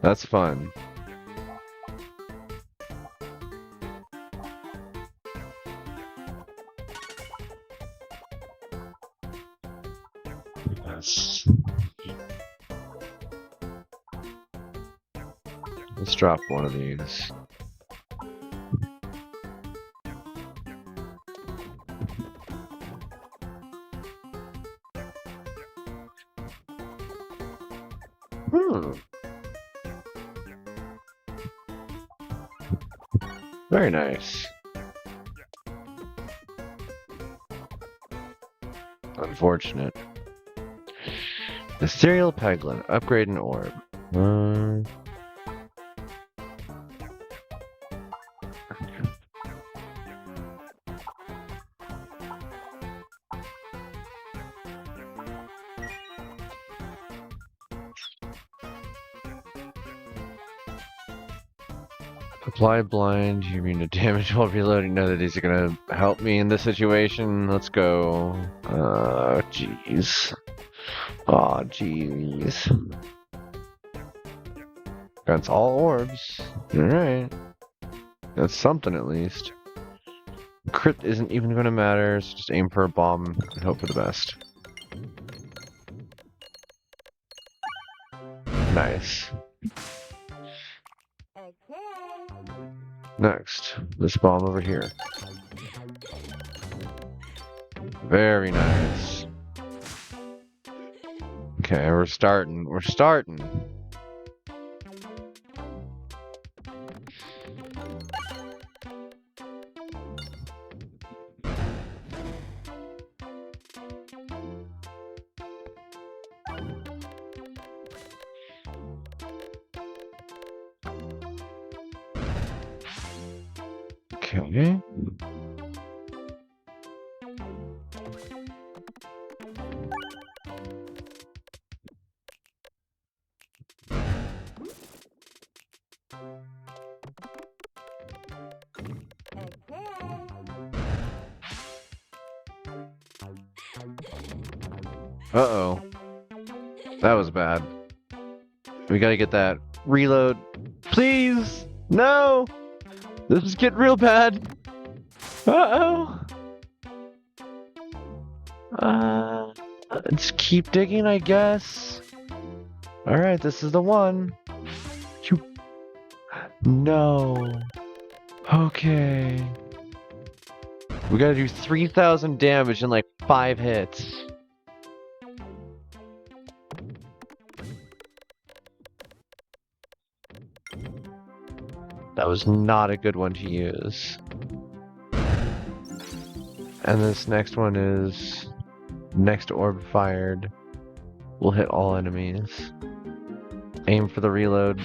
That's fun. Yes. Let's drop one of these. Very nice. Unfortunate. The Serial Peglin. Upgrade an orb. Apply blind. You mean to damage while reloading? None of these are gonna help me in this situation. Let's go. Jeez. Aw, jeez. That's all orbs. Alright. That's something at least. Crit isn't even gonna matter, so just aim for a bomb and hope for the best. Nice. Next, this bomb over here. Very nice. Okay, we're starting. We're starting. Okay. Uh-oh. That was bad. We gotta get that. Reload. Please! No! This is getting real bad. Uh-oh. Let's keep digging, I guess. Alright, this is the one. No. Okay. We gotta do 3,000 damage in like 5 hits. That was not a good one to use. And this next one is... Next orb fired will hit all enemies. Aim for the reload.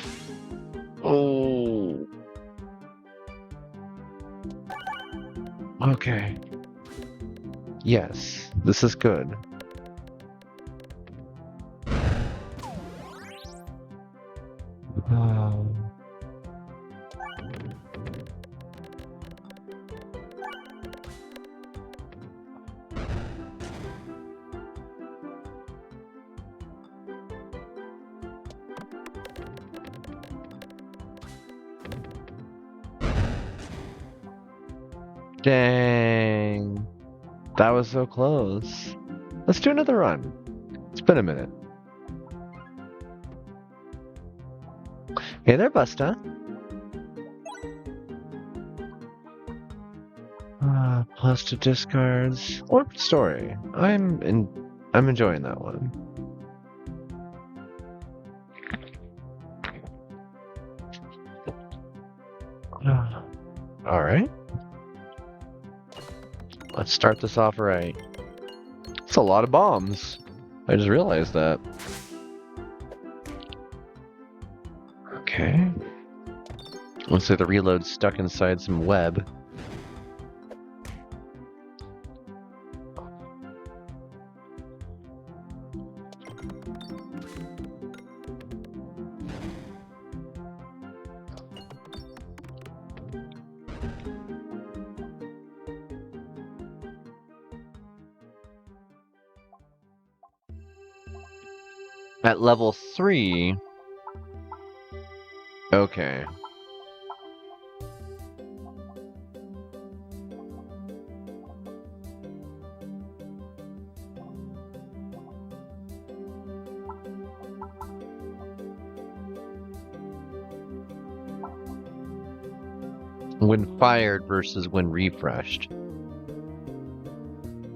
Oh! Okay. Yes, this is good. Dang. That was so close. Let's do another run. It's been a minute. Hey there, Busta. Plus 2 discards. Orb story. I'm enjoying that one. Alright. Let's start this off right. It's a lot of bombs. I just realized that. Okay. Looks like the reload's stuck inside some web. At level 3... Okay. When fired versus when refreshed.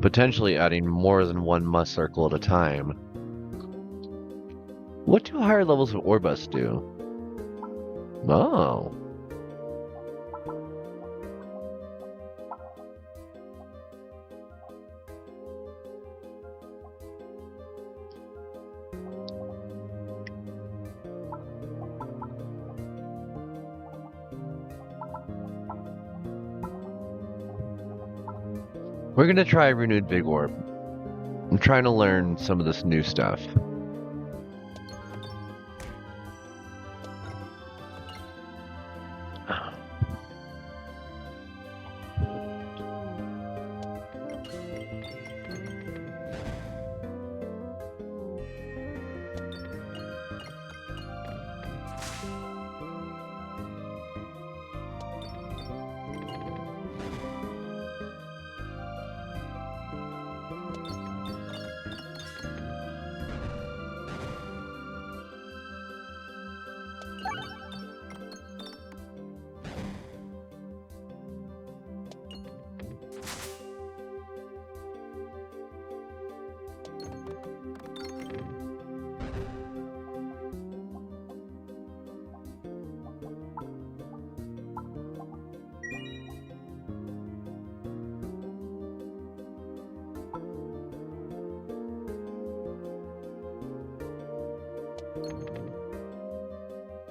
Potentially adding more than one must circle at a time. What do higher levels of Orbus do? Oh. We're gonna try Renewed Big Orb. I'm trying to learn some of this new stuff.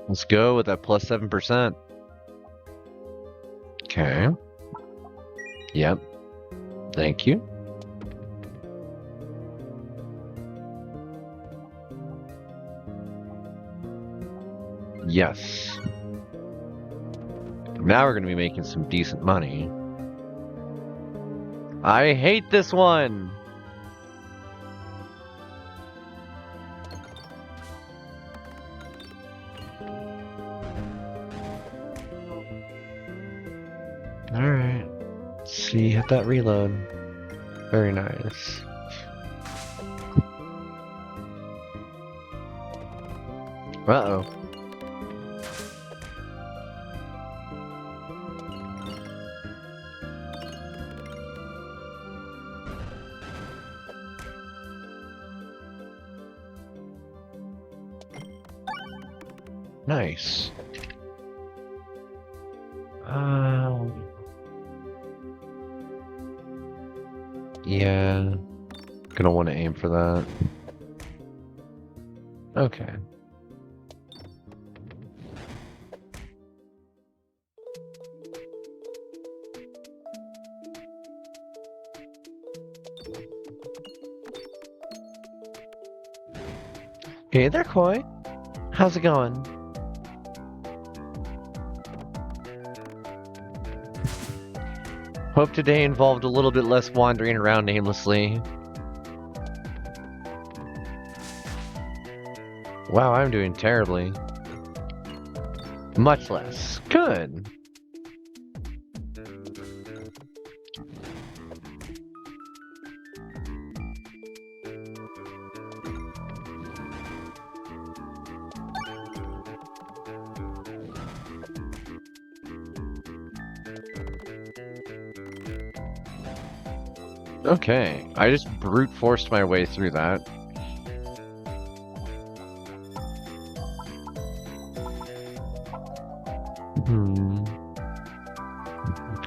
Let's go with that plus 7%. Okay. Yep. Thank you. Yes. Now we're going to be making some decent money. I hate this one! Alright. See, hit that reload. Very nice. Uh-oh. Nice. Yeah. Gonna want to aim for that. Okay. Hey there, Koi. How's it going? Hope today involved a little bit less wandering around aimlessly. Wow, I'm doing terribly. Much less. Good. Okay, I just brute forced my way through that.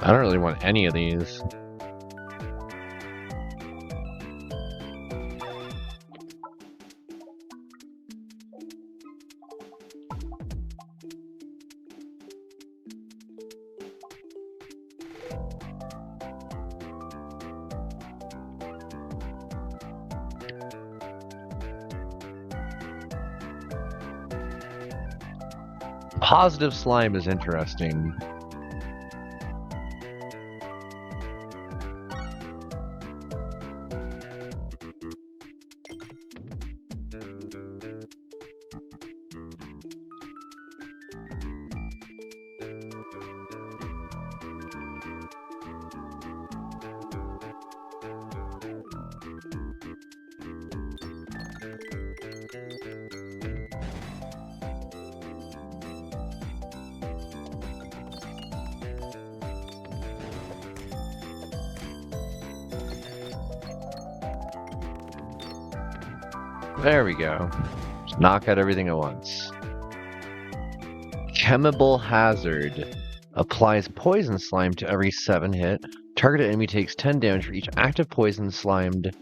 I don't really want any of these. Positive slime is interesting. There we go. Just knock out everything at once. Chemical Hazard. Applies poison slime to every 7 hit. Targeted enemy takes 10 damage for each active poison slimed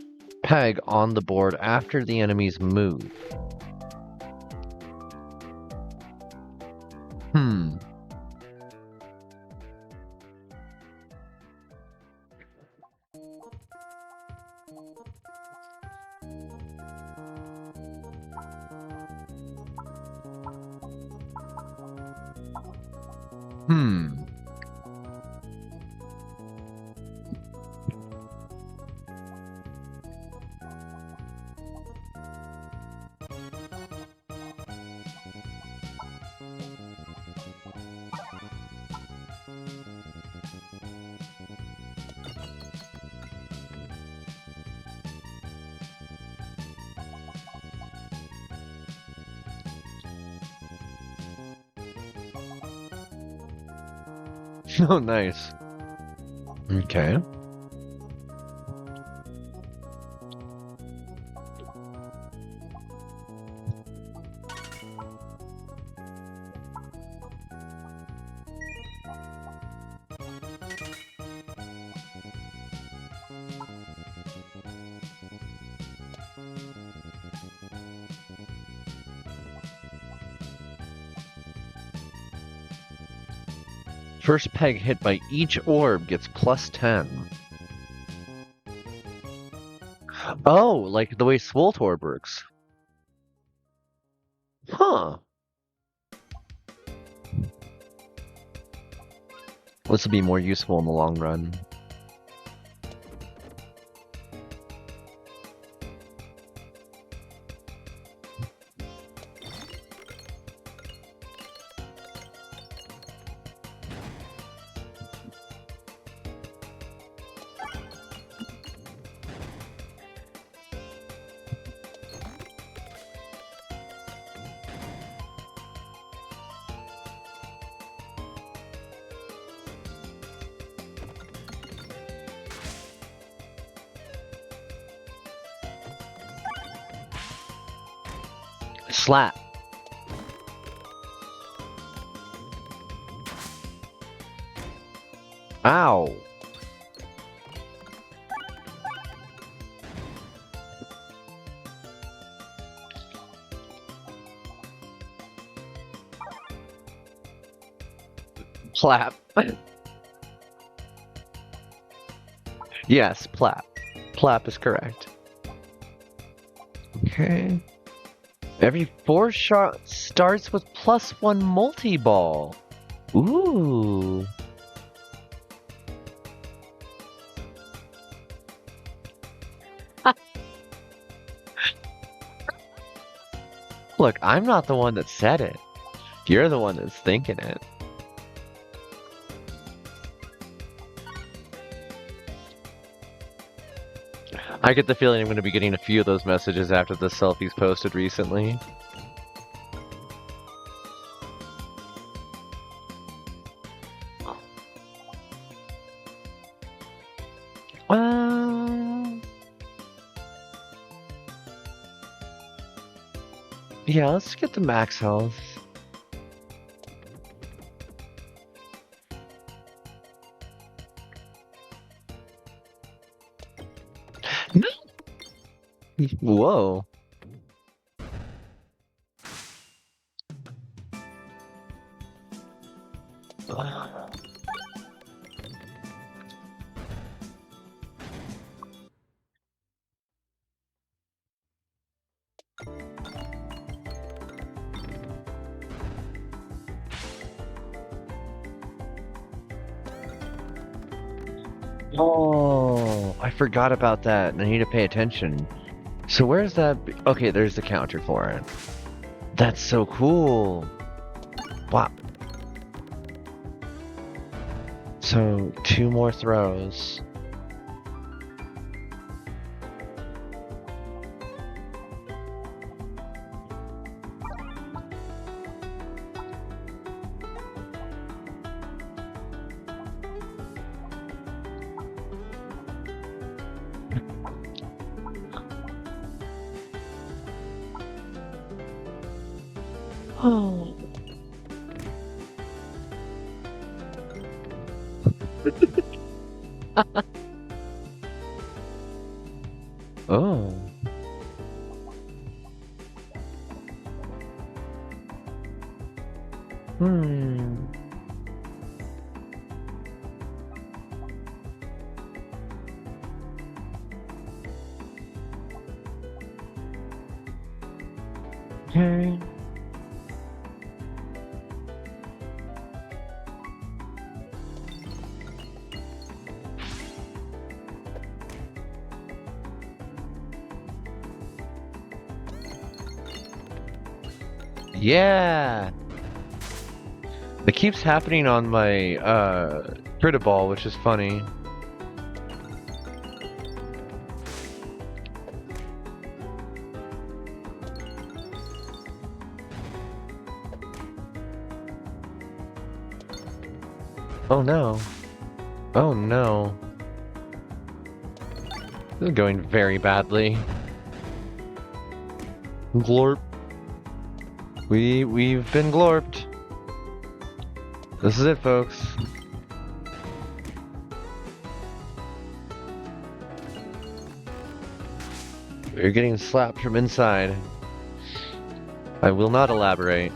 peg on the board after the enemy's move. Oh, nice. Okay. First peg hit by each orb gets plus 10. Oh, like the way Swoltorb works. Huh. This will be more useful in the long run. Slap. Ow. Plap. Yes, plap. Plap is correct. Okay. Every 4 shot starts with +1 multi-ball. Ooh. Look, I'm not the one that said it. You're the one that's thinking it. I get the feeling I'm going to be getting a few of those messages after the selfies posted recently. Yeah, let's get the max health. No. Whoa. Oh, I forgot about that. I need to pay attention. So where's that? Okay, there's the counter for it. That's so cool. Wow. So 2 more throws. Oh. Oh. Hmm. Okay. Yeah. It keeps happening on my critter ball, which is funny. Oh no. Oh no. This is going very badly. Glorp. We've been glorped. This is it, folks. We're getting slapped from inside. I will not elaborate.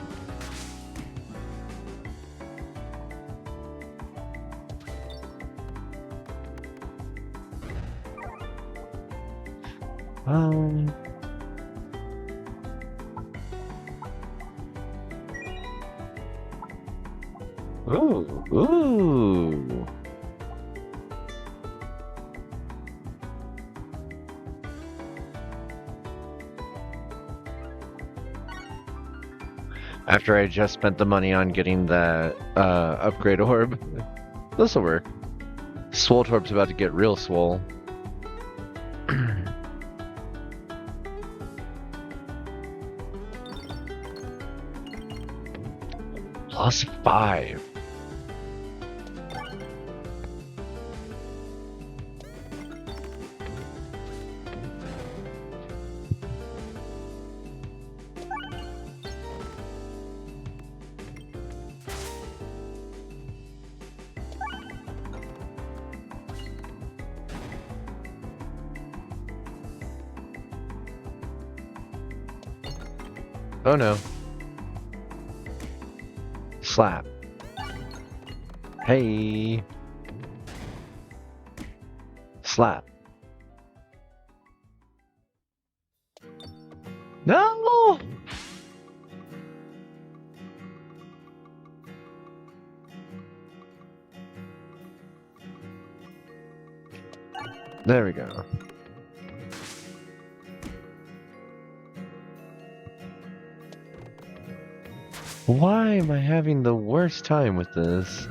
Um. Ooh. Ooh. After I just spent the money on getting the upgrade orb. This'll work. Swoletorp's about to get real swole. +5. Oh no. Slap. Hey. Slap. No! There we go. Why am I having the worst time with this?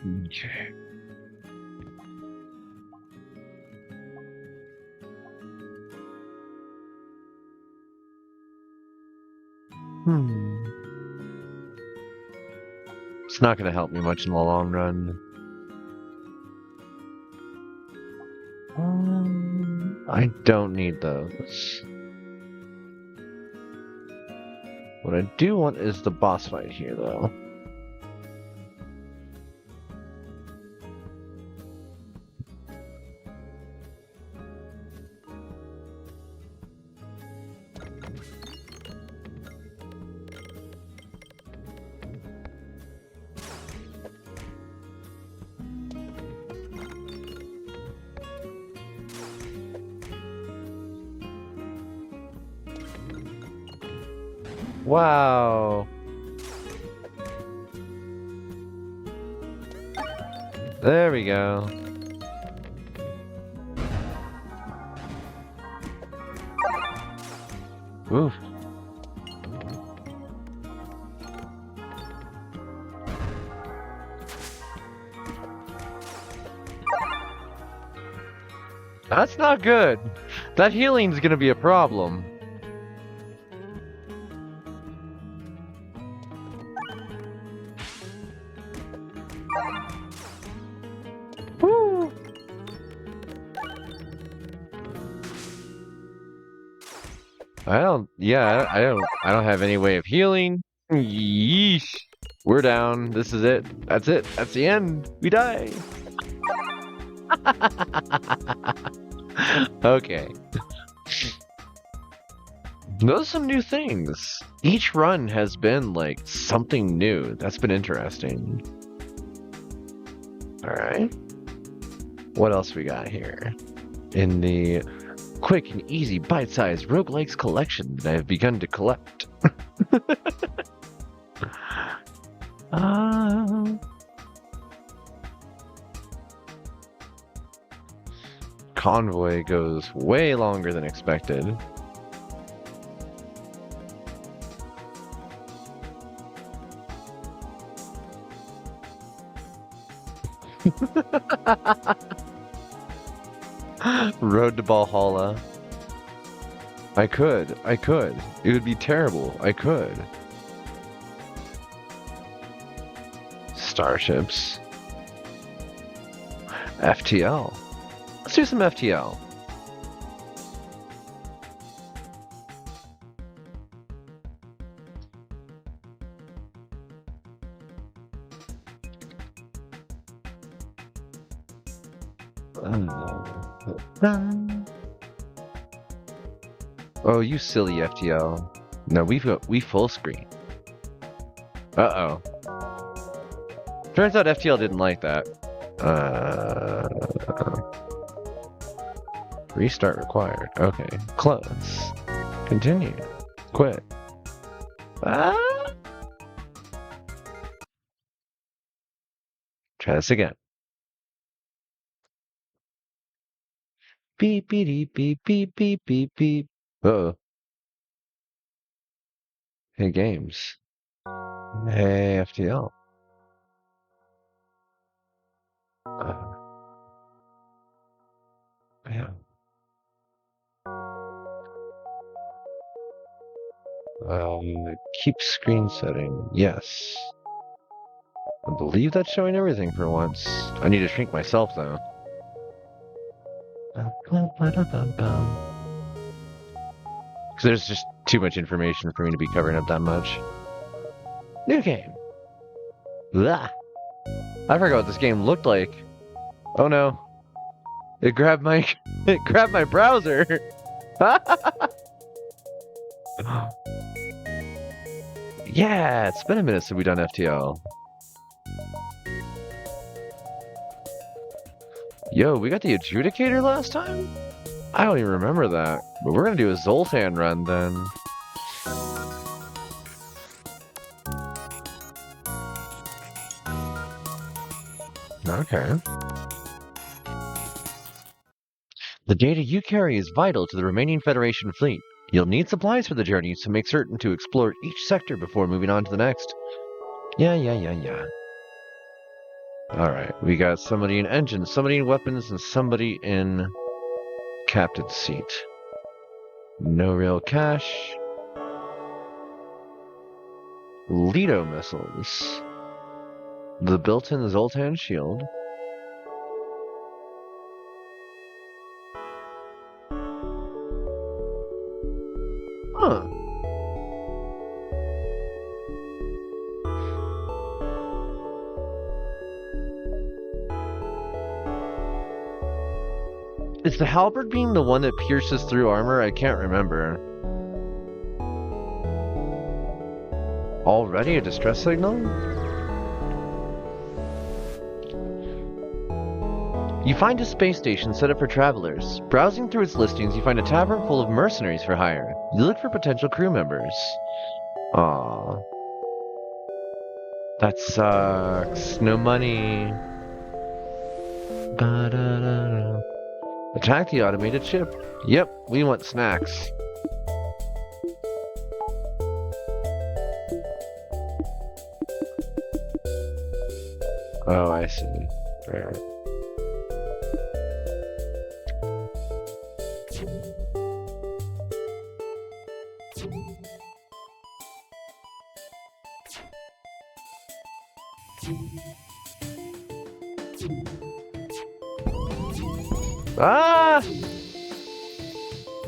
Okay. It's not going to help me much in the long run. I don't need those. What I do want is the boss fight here, though. Wow. There we go. Oof. That's not good. That healing's gonna be a problem. Woo! I don't have any way of healing. Yeesh. We're down. This is it. That's it. That's the end. We die. Okay. Those are some new things. Each run has been like something new. That's been interesting. Alright. What else we got here? In the quick and easy bite-sized roguelikes collection that I have begun to collect. Convoy goes way longer than expected. Road to Valhalla. I could. It would be terrible. I could. Starships. FTL. Let's do some FTL. Oh, you silly FTL. No, we full screen. Uh-oh. Turns out FTL didn't like that. Restart required. Okay. Close. Continue. Quit. Ah! Try this again. Beep beep beep beep beep beep beep. Uh-oh. Hey games. Hey FTL. Yeah. Keep screen setting. Yes. I believe that's showing everything for once. I need to shrink myself though. Because there's just too much information for me to be covering up that much. New game. Blah. I forgot what this game looked like. Oh no. It grabbed my browser. Yeah, it's been a minute since we've done FTL. Yo, we got the adjudicator last time? I don't even remember that. But we're gonna do a Zoltan run then. Okay. The data you carry is vital to the remaining Federation fleet. You'll need supplies for the journey, so make certain to explore each sector before moving on to the next. Yeah. Alright, we got somebody in engines, somebody in weapons, and somebody in captain's seat. No real cash. Lido missiles. The built-in Zoltan shield. Huh. Is the halberd beam the one that pierces through armor? I can't remember. Already a distress signal? You find a space station set up for travelers. Browsing through its listings, you find a tavern full of mercenaries for hire. You look for potential crew members. Aww. That sucks. No money. Ba-da-da-da. Attack the automated ship. Yep, we want snacks. Oh, I see. Right. Ah!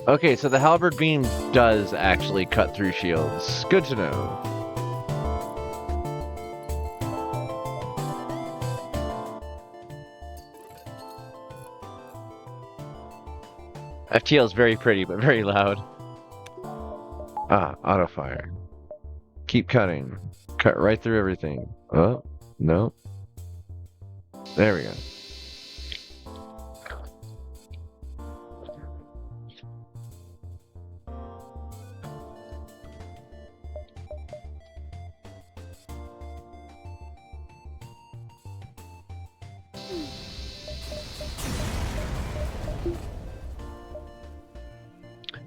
Okay, so the halberd beam does actually cut through shields. Good to know. FTL is very pretty, but very loud. Ah, auto fire. Keep cutting. Cut right through everything. Oh, no. There we go.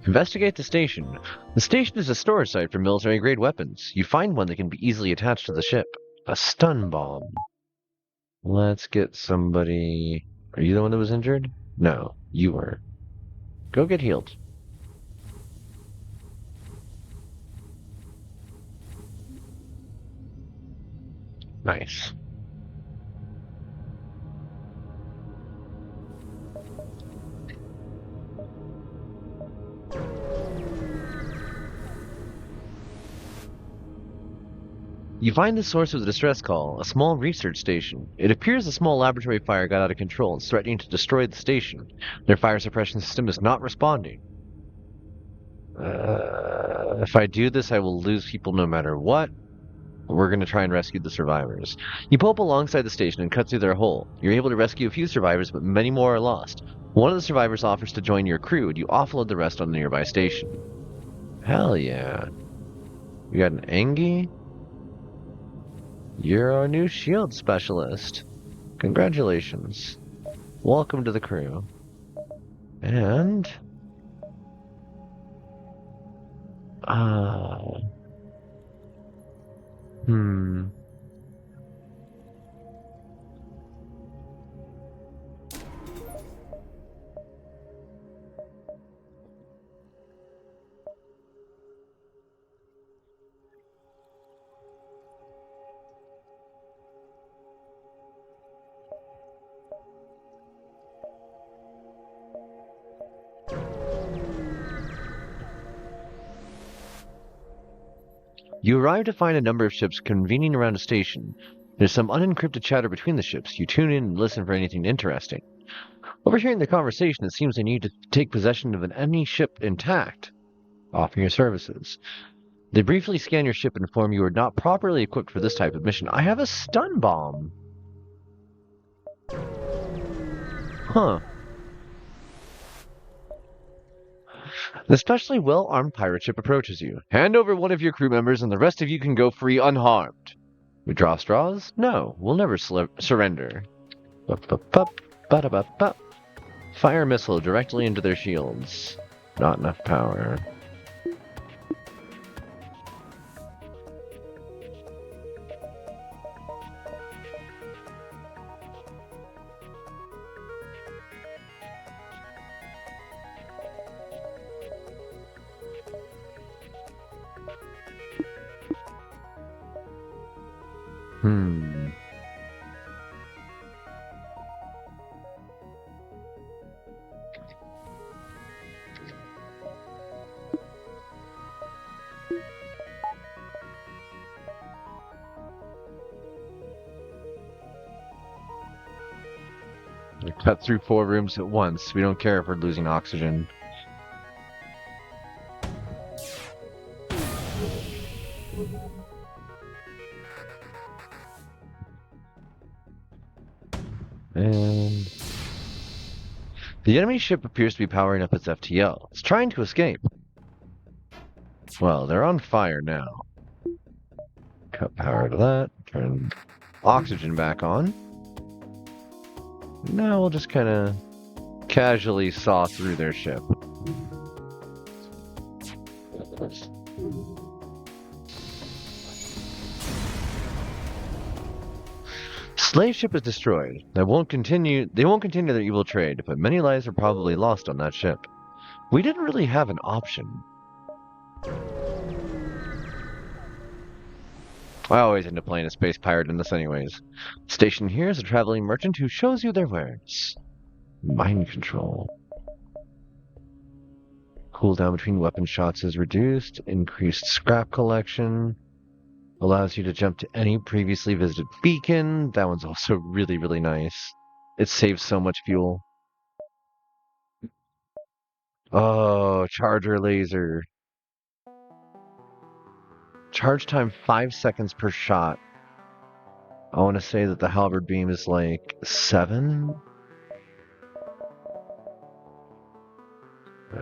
Investigate the station. The station is a storage site for military-grade weapons. You find one that can be easily attached to the ship. A stun bomb. Let's get somebody... Are you the one that was injured? No, you were. Go get healed. Nice. You find the source of the distress call, a small research station. It appears a small laboratory fire got out of control and is threatening to destroy the station. Their fire suppression system is not responding. If I do this, I will lose people no matter what. We're going to try and rescue the survivors. You pull up alongside the station and cut through their hole. You're able to rescue a few survivors, but many more are lost. One of the survivors offers to join your crew, and you offload the rest on the nearby station. Hell yeah. We got an Engie? You're our new shield specialist. Congratulations. Welcome to the crew. And... You arrive to find a number of ships convening around a station. There's some unencrypted chatter between the ships. You tune in and listen for anything interesting. Overhearing the conversation, it seems they need to take possession of an enemy ship intact. Offer your services. They briefly scan your ship and inform you are not properly equipped for this type of mission. I have a stun bomb! Huh. An especially well-armed pirate ship approaches you. Hand over one of your crew members and the rest of you can go free unharmed. Withdraw straws? No, we'll never surrender. Fire missile directly into their shields. Not enough power. Hmm. We cut through 4 rooms at once. We don't care if we're losing oxygen. And the enemy ship appears to be powering up its FTL. It's trying to escape. Well, they're on fire now. Cut power to that. Turn oxygen back on. Now we'll just kind of casually saw through their ship. Slave ship is destroyed. They won't continue their evil trade, but many lives are probably lost on that ship. We didn't really have an option. I always end up playing a space pirate in this anyways. Stationed here is a traveling merchant who shows you their wares. Mind control. Cooldown between weapon shots is reduced. Increased scrap collection. Allows you to jump to any previously visited beacon. That one's also really, really nice. It saves so much fuel. Oh, charger laser. Charge time 5 seconds per shot. I want to say that the halberd beam is like 7.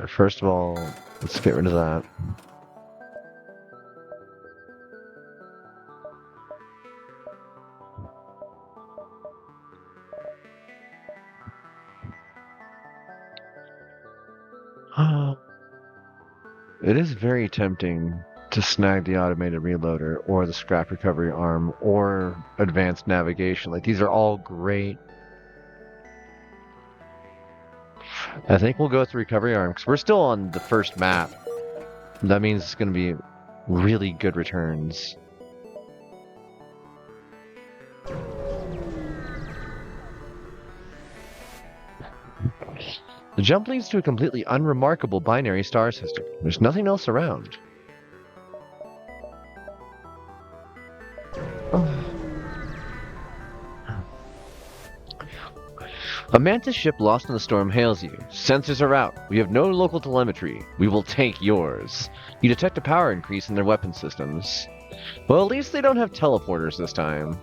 First of all, let's get rid of that. It is very tempting to snag the automated reloader or the scrap recovery arm or advanced navigation. Like, these are all great. I think we'll go with the recovery arm because we're still on the first map. That means it's going to be really good returns. The jump leads to a completely unremarkable binary star system. There's nothing else around. A Mantis ship lost in the storm hails you. Sensors are out. We have no local telemetry. We will take yours. You detect a power increase in their weapon systems. Well, at least they don't have teleporters this time.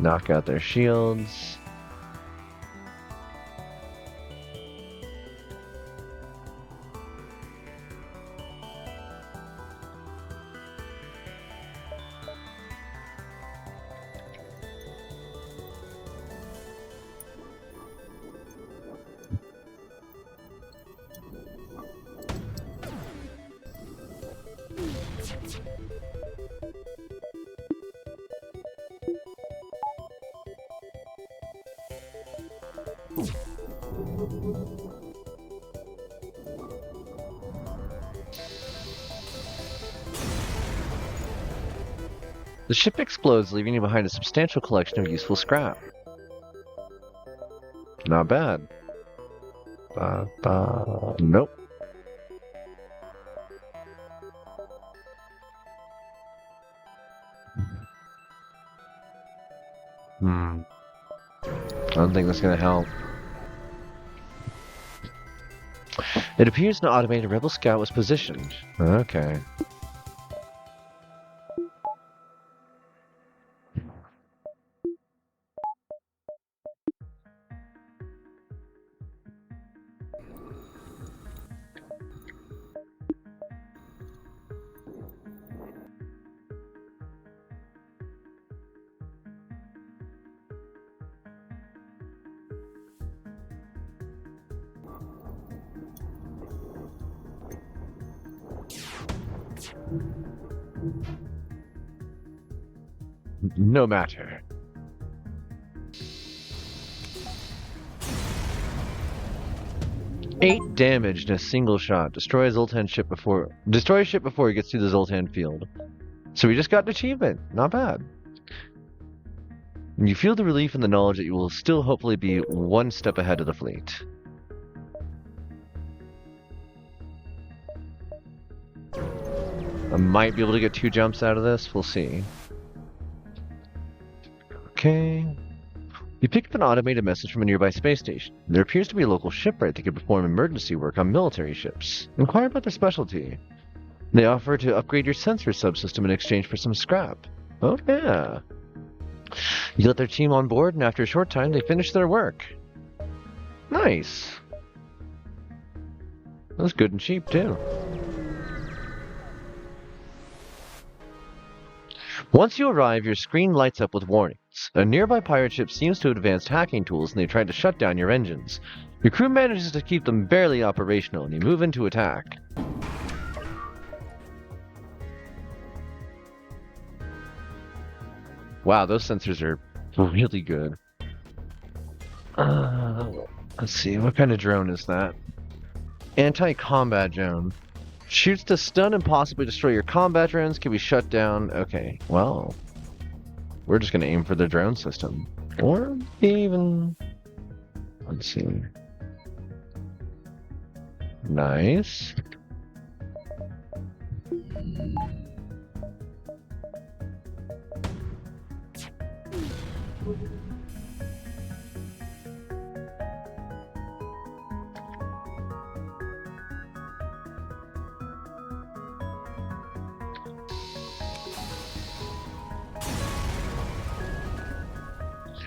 Knock out their shields. The ship explodes, leaving you behind a substantial collection of useful scrap. Not bad. Nope. I don't think that's gonna help. It appears an automated rebel scout was positioned. Okay. No matter. Eight damage in a single shot. Destroy a Zoltan ship before he gets to the Zoltan field. So we just got an achievement. Not bad. You feel the relief in the knowledge that you will still hopefully be one step ahead of the fleet. I might be able to get 2 jumps out of this. We'll see. Okay. You pick up an automated message from a nearby space station. There appears to be a local shipwright that can perform emergency work on military ships. Inquire about their specialty. They offer to upgrade your sensor subsystem in exchange for some scrap. Oh yeah. You let their team on board, and after a short time, they finish their work. Nice. That's good and cheap, too. Once you arrive, your screen lights up with warnings. A nearby pirate ship seems to have advanced hacking tools, and they tried to shut down your engines. Your crew manages to keep them barely operational, and you move into attack. Wow, those sensors are really good. Let's see, what kind of drone is that? Anti-combat drone. Shoots to stun and possibly destroy your combat drones, can be shut down. Okay, well, we're just gonna aim for the drone system. Or even... Let's see. Nice.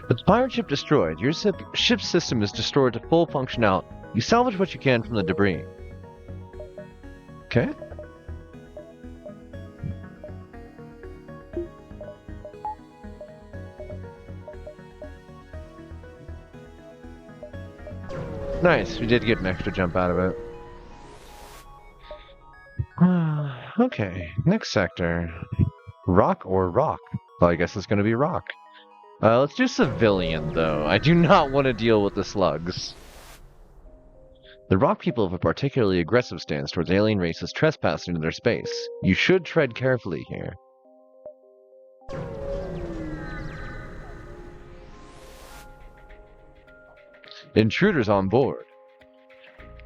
With the pirate ship destroyed, your ship's system is destroyed to full functionality. You salvage what you can from the debris. Okay. Nice, we did get an extra jump out of it. Okay, next sector. Rock or rock? Well, I guess it's going to be rock. Let's do civilian, though. I do not want to deal with the slugs. The rock people have a particularly aggressive stance towards alien races trespassing into their space. You should tread carefully here. Intruders on board.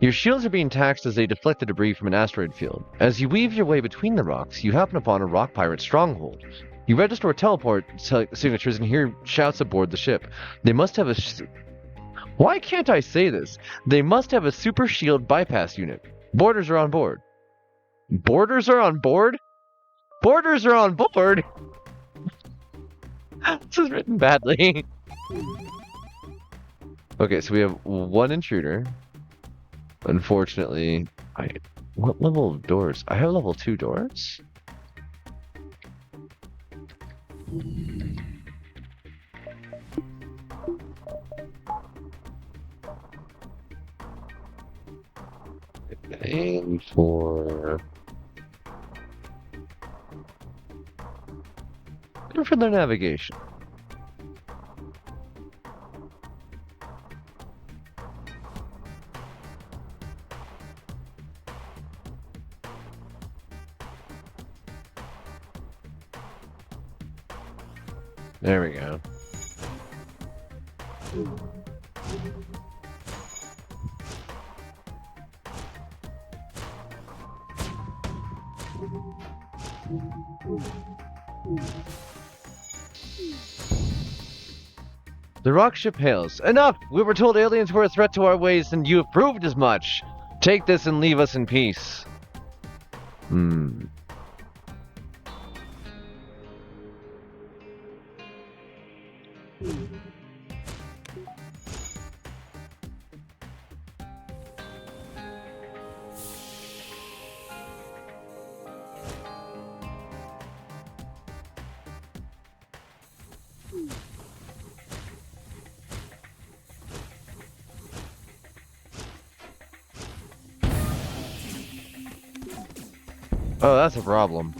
Your shields are being taxed as they deflect the debris from an asteroid field. As you weave your way between the rocks, you happen upon a rock pirate stronghold. You register teleport signatures and hear shouts aboard the ship. They must have a... Why can't I say this? They must have a super shield bypass unit. Boarders are on board. Boarders are on board? Boarders are on board? This is written badly. Okay, so we have 1 intruder. Unfortunately, what level of doors? I have level 2 doors? Aim for the navigation. There we go. The rock ship hails. Enough! We were told aliens were a threat to our ways, and you have proved as much. Take this and leave us in peace. Oh, that's a problem.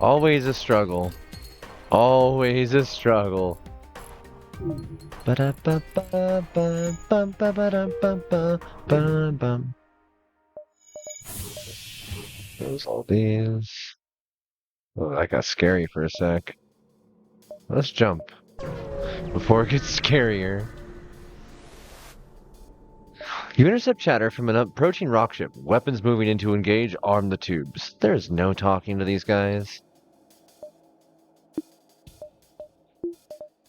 Always a struggle. Always a struggle. Those all these. Oh, that got scary for a sec. Let's jump before it gets scarier. You intercept chatter from an approaching rockship. Weapons moving in to engage. Arm the tubes. There's no talking to these guys.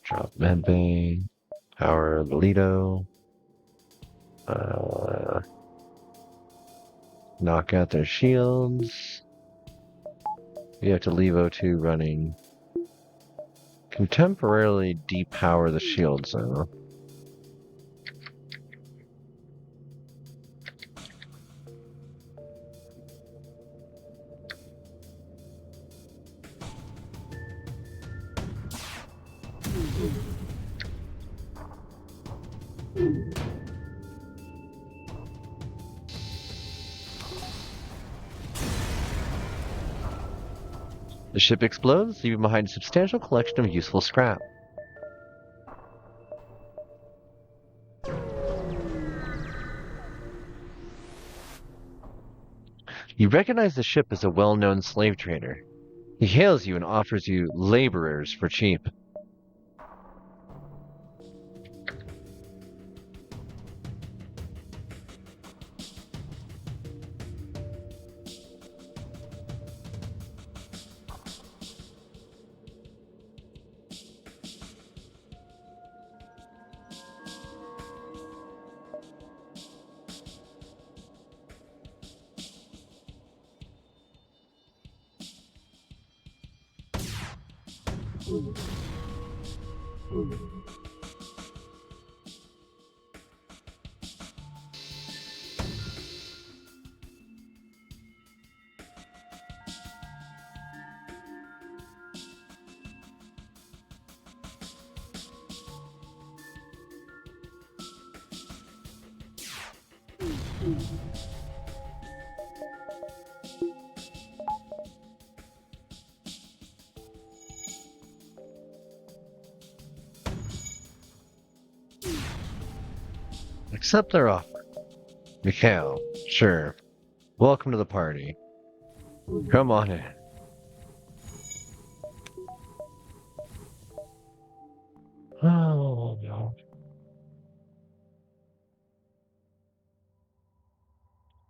Drop medbay. Power Lido. Knock out their shields. You have to leave O2 running. Can temporarily depower the shields though. The ship explodes, leaving behind a substantial collection of useful scrap. You recognize the ship as a well-known slave trader. He hails you and offers you laborers for cheap. Accept their offer. Mikhail, sure. Welcome to the party. Come on in. Oh, no.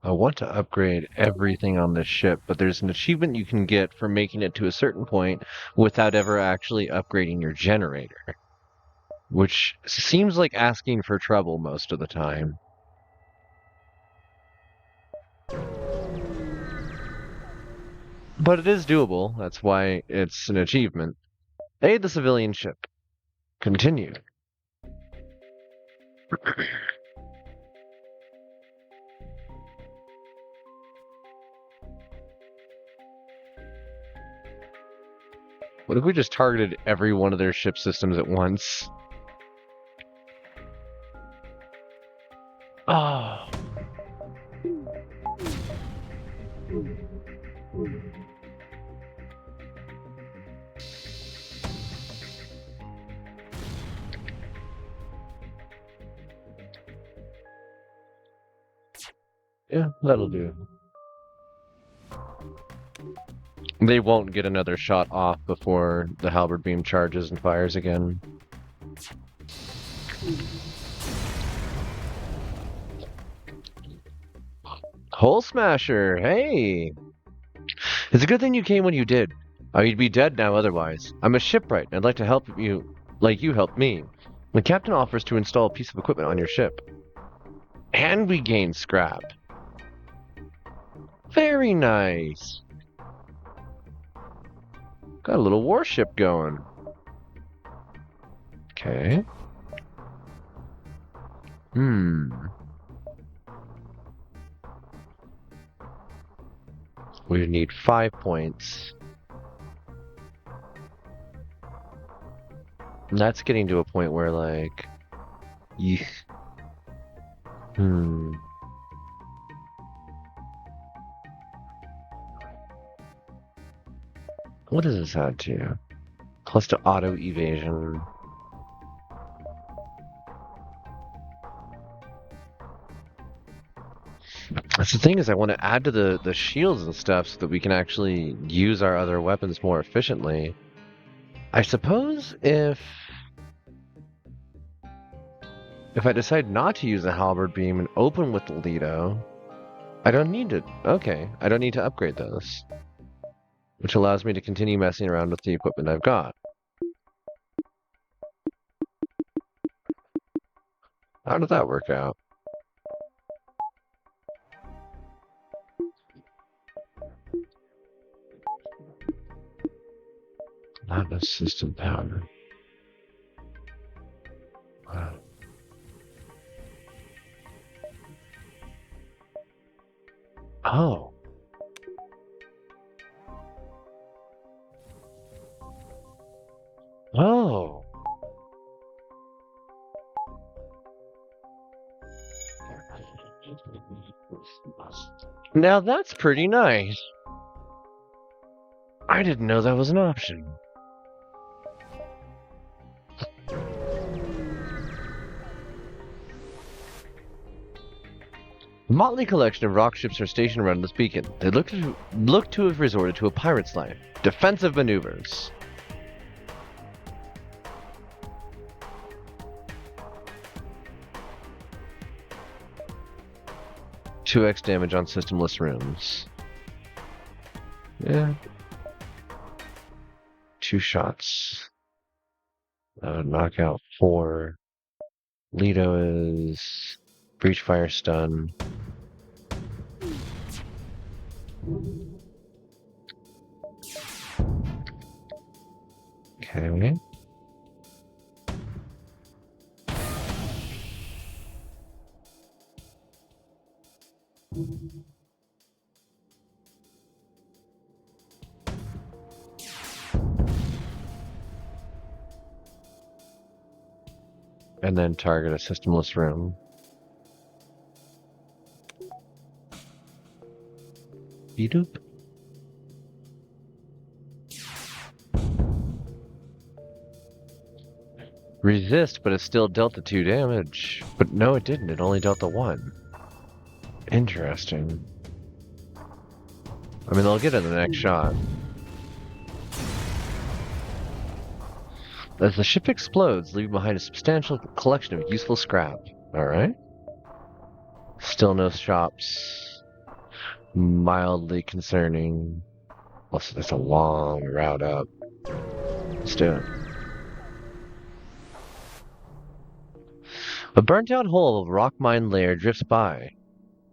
I want to upgrade everything on this ship, but there's an achievement you can get for making it to a certain point without ever actually upgrading your generator. Which seems like asking for trouble most of the time. But it is doable, that's why it's an achievement. Aid the civilian ship. Continue. What if we just targeted every one of their ship systems at once? Oh. Yeah, that'll do. They won't get another shot off before the halberd beam charges and fires again. Hole Smasher, hey! It's a good thing you came when you did. You'd be dead now otherwise. I'm a shipwright, and I'd like to help you like you helped me. The captain offers to install a piece of equipment on your ship. And we gain scrap. Very nice. Got a little warship going. Okay. We need 5 points. And that's getting to a point where, like... Yeesh. What does this add to? Plus to auto evasion. That's the thing is I want to add to the shields and stuff so that we can actually use our other weapons more efficiently. I suppose if I decide not to use the halberd beam and open with the Lido, I don't need to. Okay, I don't need to upgrade those, which allows me to continue messing around with the equipment I've got. How did that work out? Not a system power. Wow. Oh. Oh. Now that's pretty nice. I didn't know that was an option. A motley collection of rock ships are stationed around this beacon. They look to have resorted to a pirate's life. Defensive maneuvers. "2x damage on systemless rooms." Yeah. 2 shots. That would knock out 4. Lido is breach fire stun. Okay. And then target a systemless room. Bedoop. Resist, but it still dealt the 2 damage. But no, it didn't. It only dealt the 1. Interesting. I mean, they'll get it in the next shot. As the ship explodes, leaving behind a substantial collection of useful scrap. Alright. Still no shops. Mildly concerning. Also, that's a long route up. Let's do it. A burnt-out hole of rock mine layer drifts by.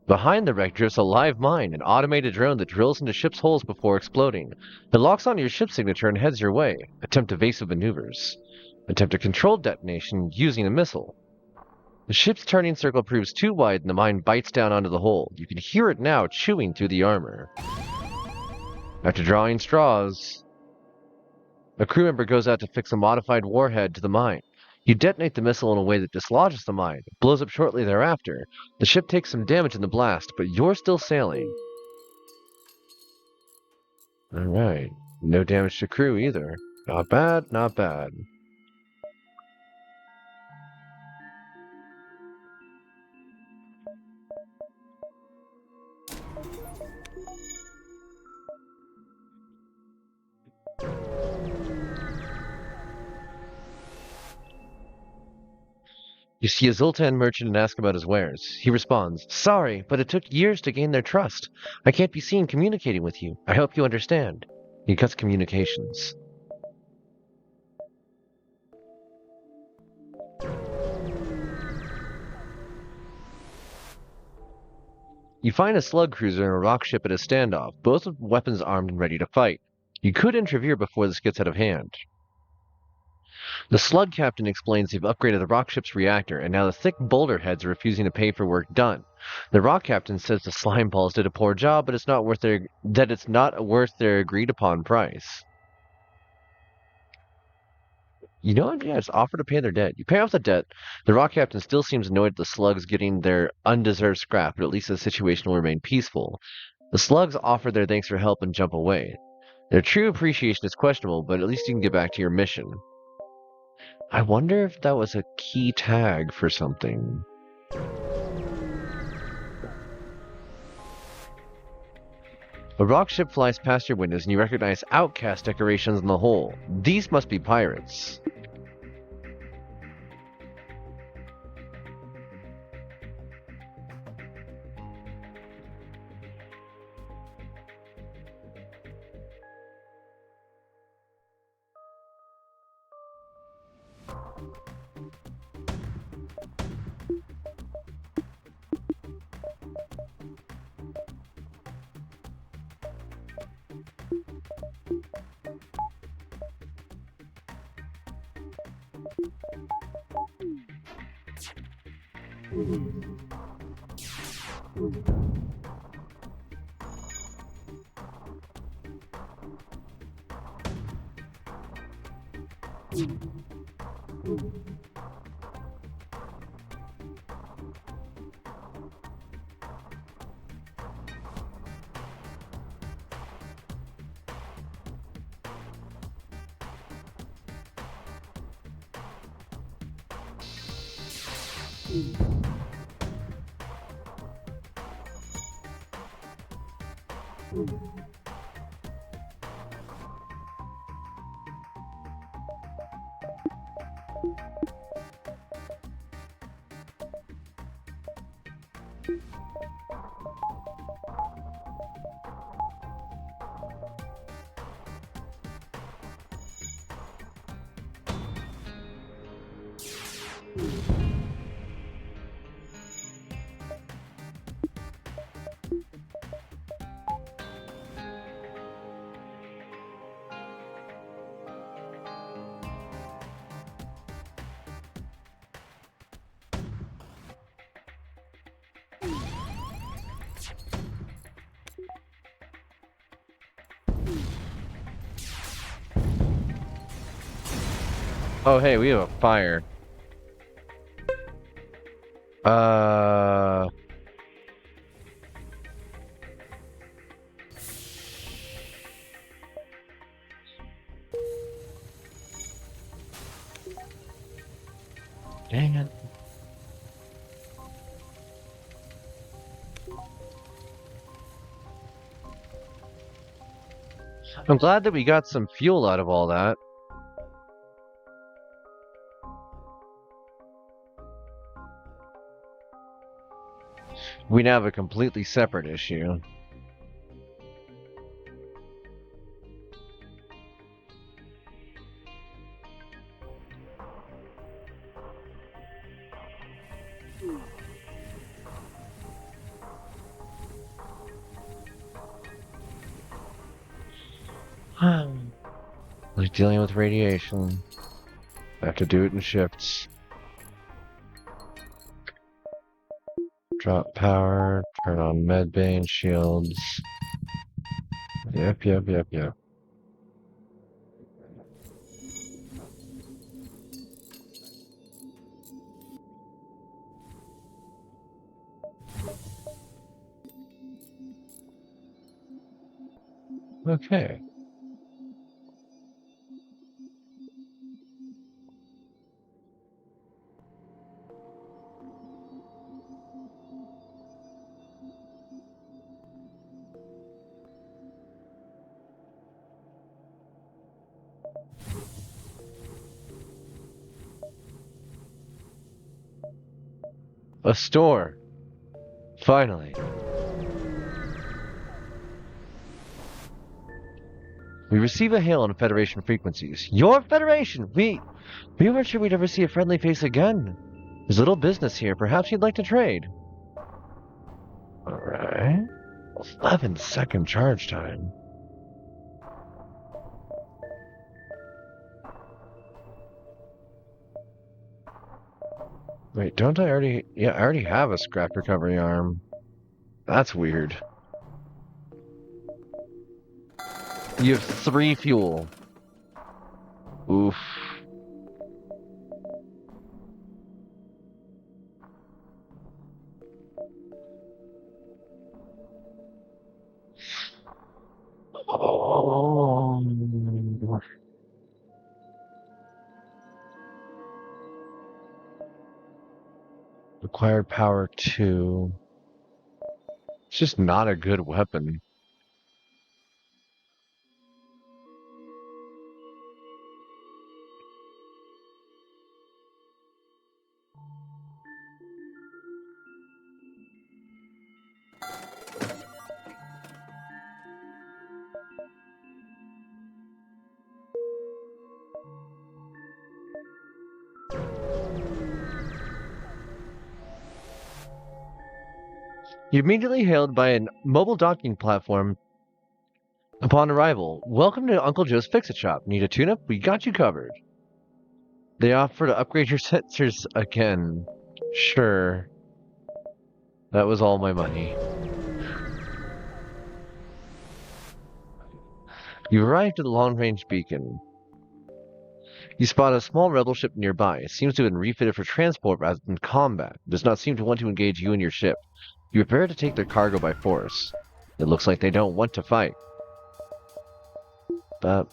Behind the wreck drifts a live mine, an automated drone that drills into ship's holes before exploding. It locks onto your ship's signature and heads your way. Attempt evasive maneuvers. Attempt a controlled detonation using a missile. The ship's turning circle proves too wide and the mine bites down onto the hole. You can hear it now chewing through the armor. After drawing straws, a crew member goes out to fix a modified warhead to the mine. You detonate the missile in a way that dislodges the mine. It blows up shortly thereafter. The ship takes some damage in the blast, but you're still sailing. Alright. No damage to crew either. Not bad, not bad. You see a Zoltan merchant and ask about his wares. He responds, "Sorry, but it took years to gain their trust. I can't be seen communicating with you. I hope you understand." He cuts communications. You find a slug cruiser and a rock ship at a standoff, both with weapons armed and ready to fight. You could interfere before this gets out of hand. The slug captain explains they've upgraded the rock ship's reactor, and now the thick boulder heads are refusing to pay for work done. The rock captain says the slime balls did a poor job, but it's not worth their agreed upon price. You know what? Yeah, just offer to pay their debt. You pay off the debt. The rock captain still seems annoyed at the slugs getting their undeserved scrap, but at least the situation will remain peaceful. The slugs offer their thanks for help and jump away. Their true appreciation is questionable, but at least you can get back to your mission. I wonder if that was a key tag for something. A rock ship flies past your windows and you recognize outcast decorations in the hull. These must be pirates. Oh, hey, we have a fire. Dang it. I'm glad that we got some fuel out of all that. We now have a completely separate issue. Like dealing with radiation. I have to do it in shifts. Drop power, turn on medbay and shields. Yep. Okay. A store. Finally. We receive a hail on Federation frequencies. Your Federation! We weren't sure we'd ever see a friendly face again. There's little business here. Perhaps you'd like to trade. Alright. 11-second charge time. Wait, don't I already... Yeah, I already have a scrap recovery arm. That's weird. You have 3 fuel. Oof. Oh. Required power 2. It's just not a good weapon. You're immediately hailed by a mobile docking platform upon arrival. Welcome to Uncle Joe's Fix-It Shop. Need a tune-up? We got you covered. They offer to upgrade your sensors again. Sure. That was all my money. You arrived at the long-range beacon. You spot a small rebel ship nearby. It seems to have been refitted for transport rather than combat. It does not seem to want to engage you and your ship. You prepare to take their cargo by force. It looks like they don't want to fight. But...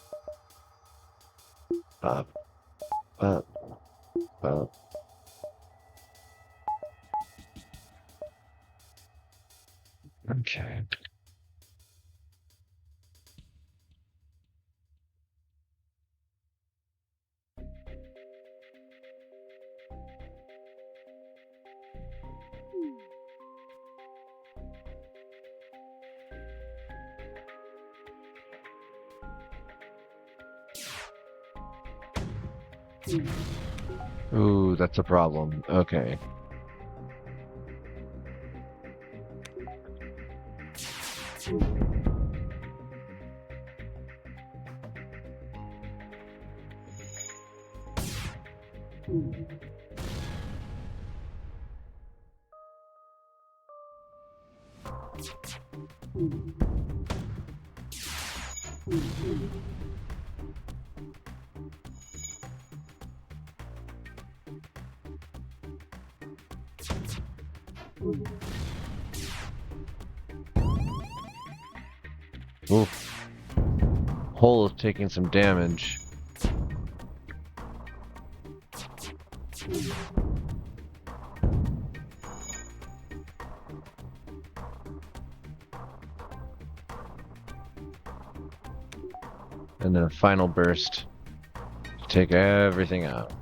Okay. Ooh, that's a problem. Okay. Oof. Hull is taking some damage. And then a final burst to take everything out.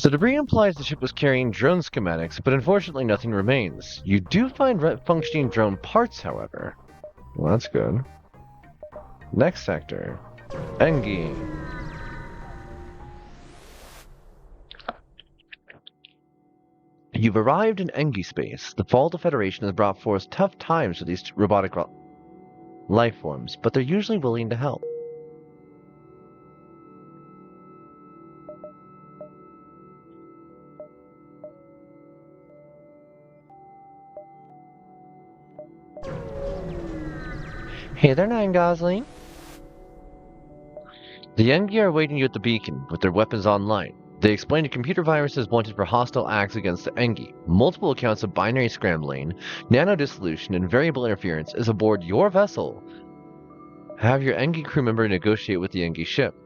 The debris implies the ship was carrying drone schematics, but unfortunately nothing remains. You do find functioning drone parts, however. Well, that's good. Next sector. Engi. You've arrived in Engi space. The fall of the Federation has brought forth tough times for these robotic life forms, but they're usually willing to help. Hey there, Nine Gosling. The Engi are waiting you at the beacon, with their weapons online. They explain a computer virus is wanted for hostile acts against the Engi. Multiple accounts of binary scrambling, nano-dissolution, and variable interference is aboard your vessel. Have your Engi crew member negotiate with the Engi ship.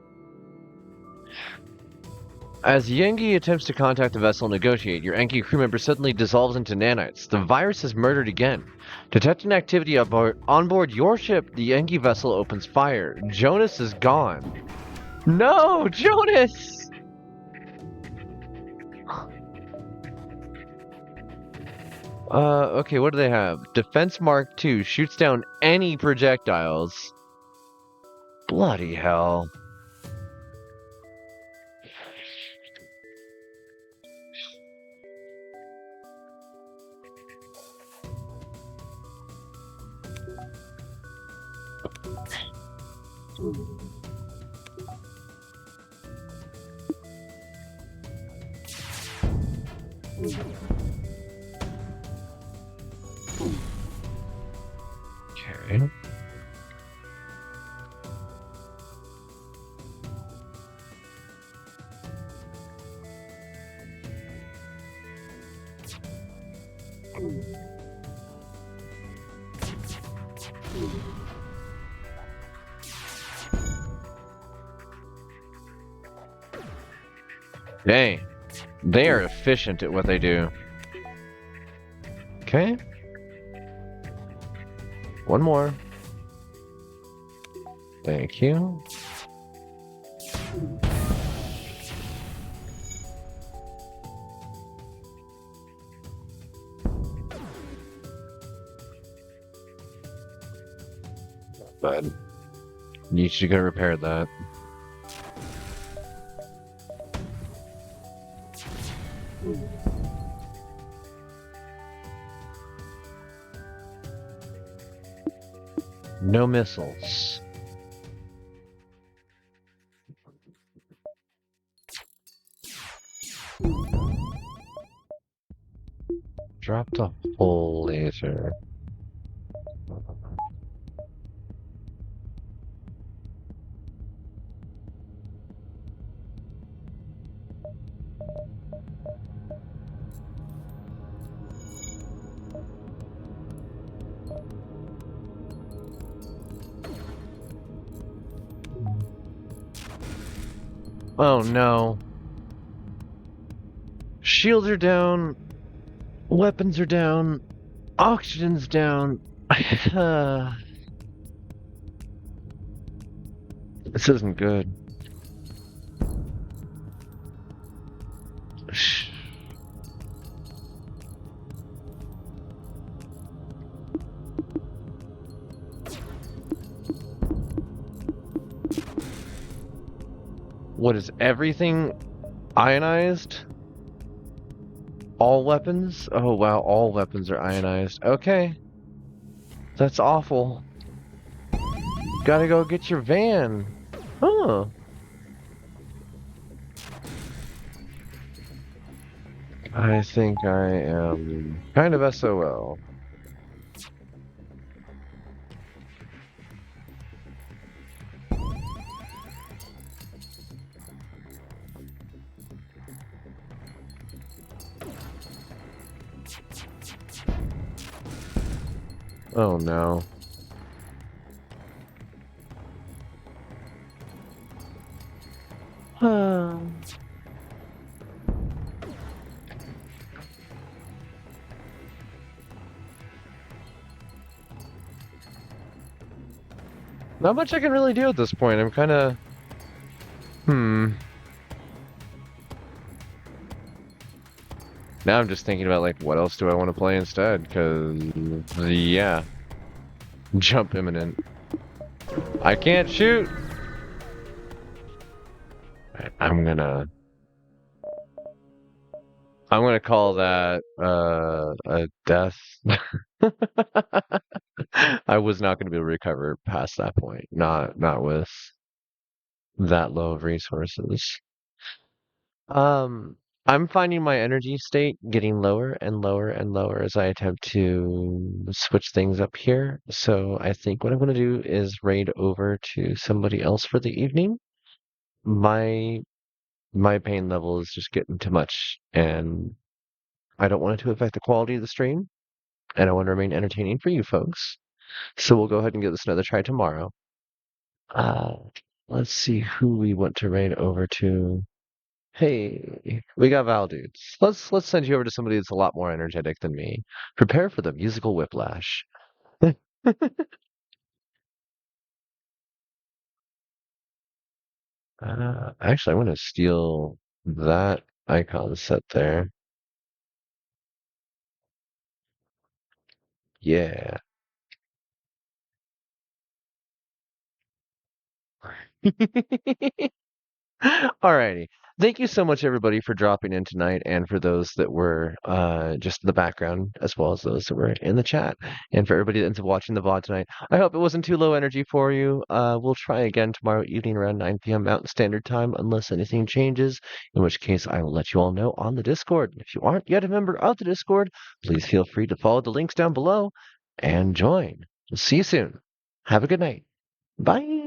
As the Engi attempts to contact the vessel and negotiate, your Engi crew member suddenly dissolves into nanites. The virus is murdered again. Detecting activity on board your ship, the Engi vessel opens fire. Jonas is gone. No, Jonas! Okay, what do they have? Defense Mark II shoots down any projectiles. Bloody hell. Dang, they are efficient at what they do. Okay, one more. Thank you. But you should go repair that. No missiles. Dropped a whole laser. Oh no. Shields are down. Weapons are down. Oxygen's down. This isn't good. What is everything ionized? All weapons? Oh wow, all weapons are ionized. Okay. That's awful. Gotta go get your van. Huh. I think I am kind of SOL. Oh no. Not much I can really do at this point. I'm kind of... Now I'm just thinking about, like, what else do I want to play instead? Because, yeah. Jump imminent. I can't shoot! I'm gonna... I'm gonna call that, a death. I was not gonna be able to recover past that point. Not with that low of resources. Um, I'm finding my energy state getting lower and lower and lower as I attempt to switch things up here. So I think what I'm going to do is raid over to somebody else for the evening. My my pain level is just getting too much, and I don't want it to affect the quality of the stream, and I want to remain entertaining for you folks. So we'll go ahead and give this another try tomorrow. Uh, let's see who we want to raid over to. Hey, we got Val dudes. Let's send you over to somebody that's a lot more energetic than me. Prepare for the musical whiplash. Actually, I want to steal that icon set there. Yeah. Alrighty. Thank you so much, everybody, for dropping in tonight, and for those that were just in the background, as well as those that were in the chat, and for everybody that's watching the VOD tonight. I hope it wasn't too low energy for you. We'll try again tomorrow evening around 9 p.m. Mountain Standard Time, unless anything changes, in which case I will let you all know on the Discord. If you aren't yet a member of the Discord, please feel free to follow the links down below and join. See you soon. Have a good night. Bye.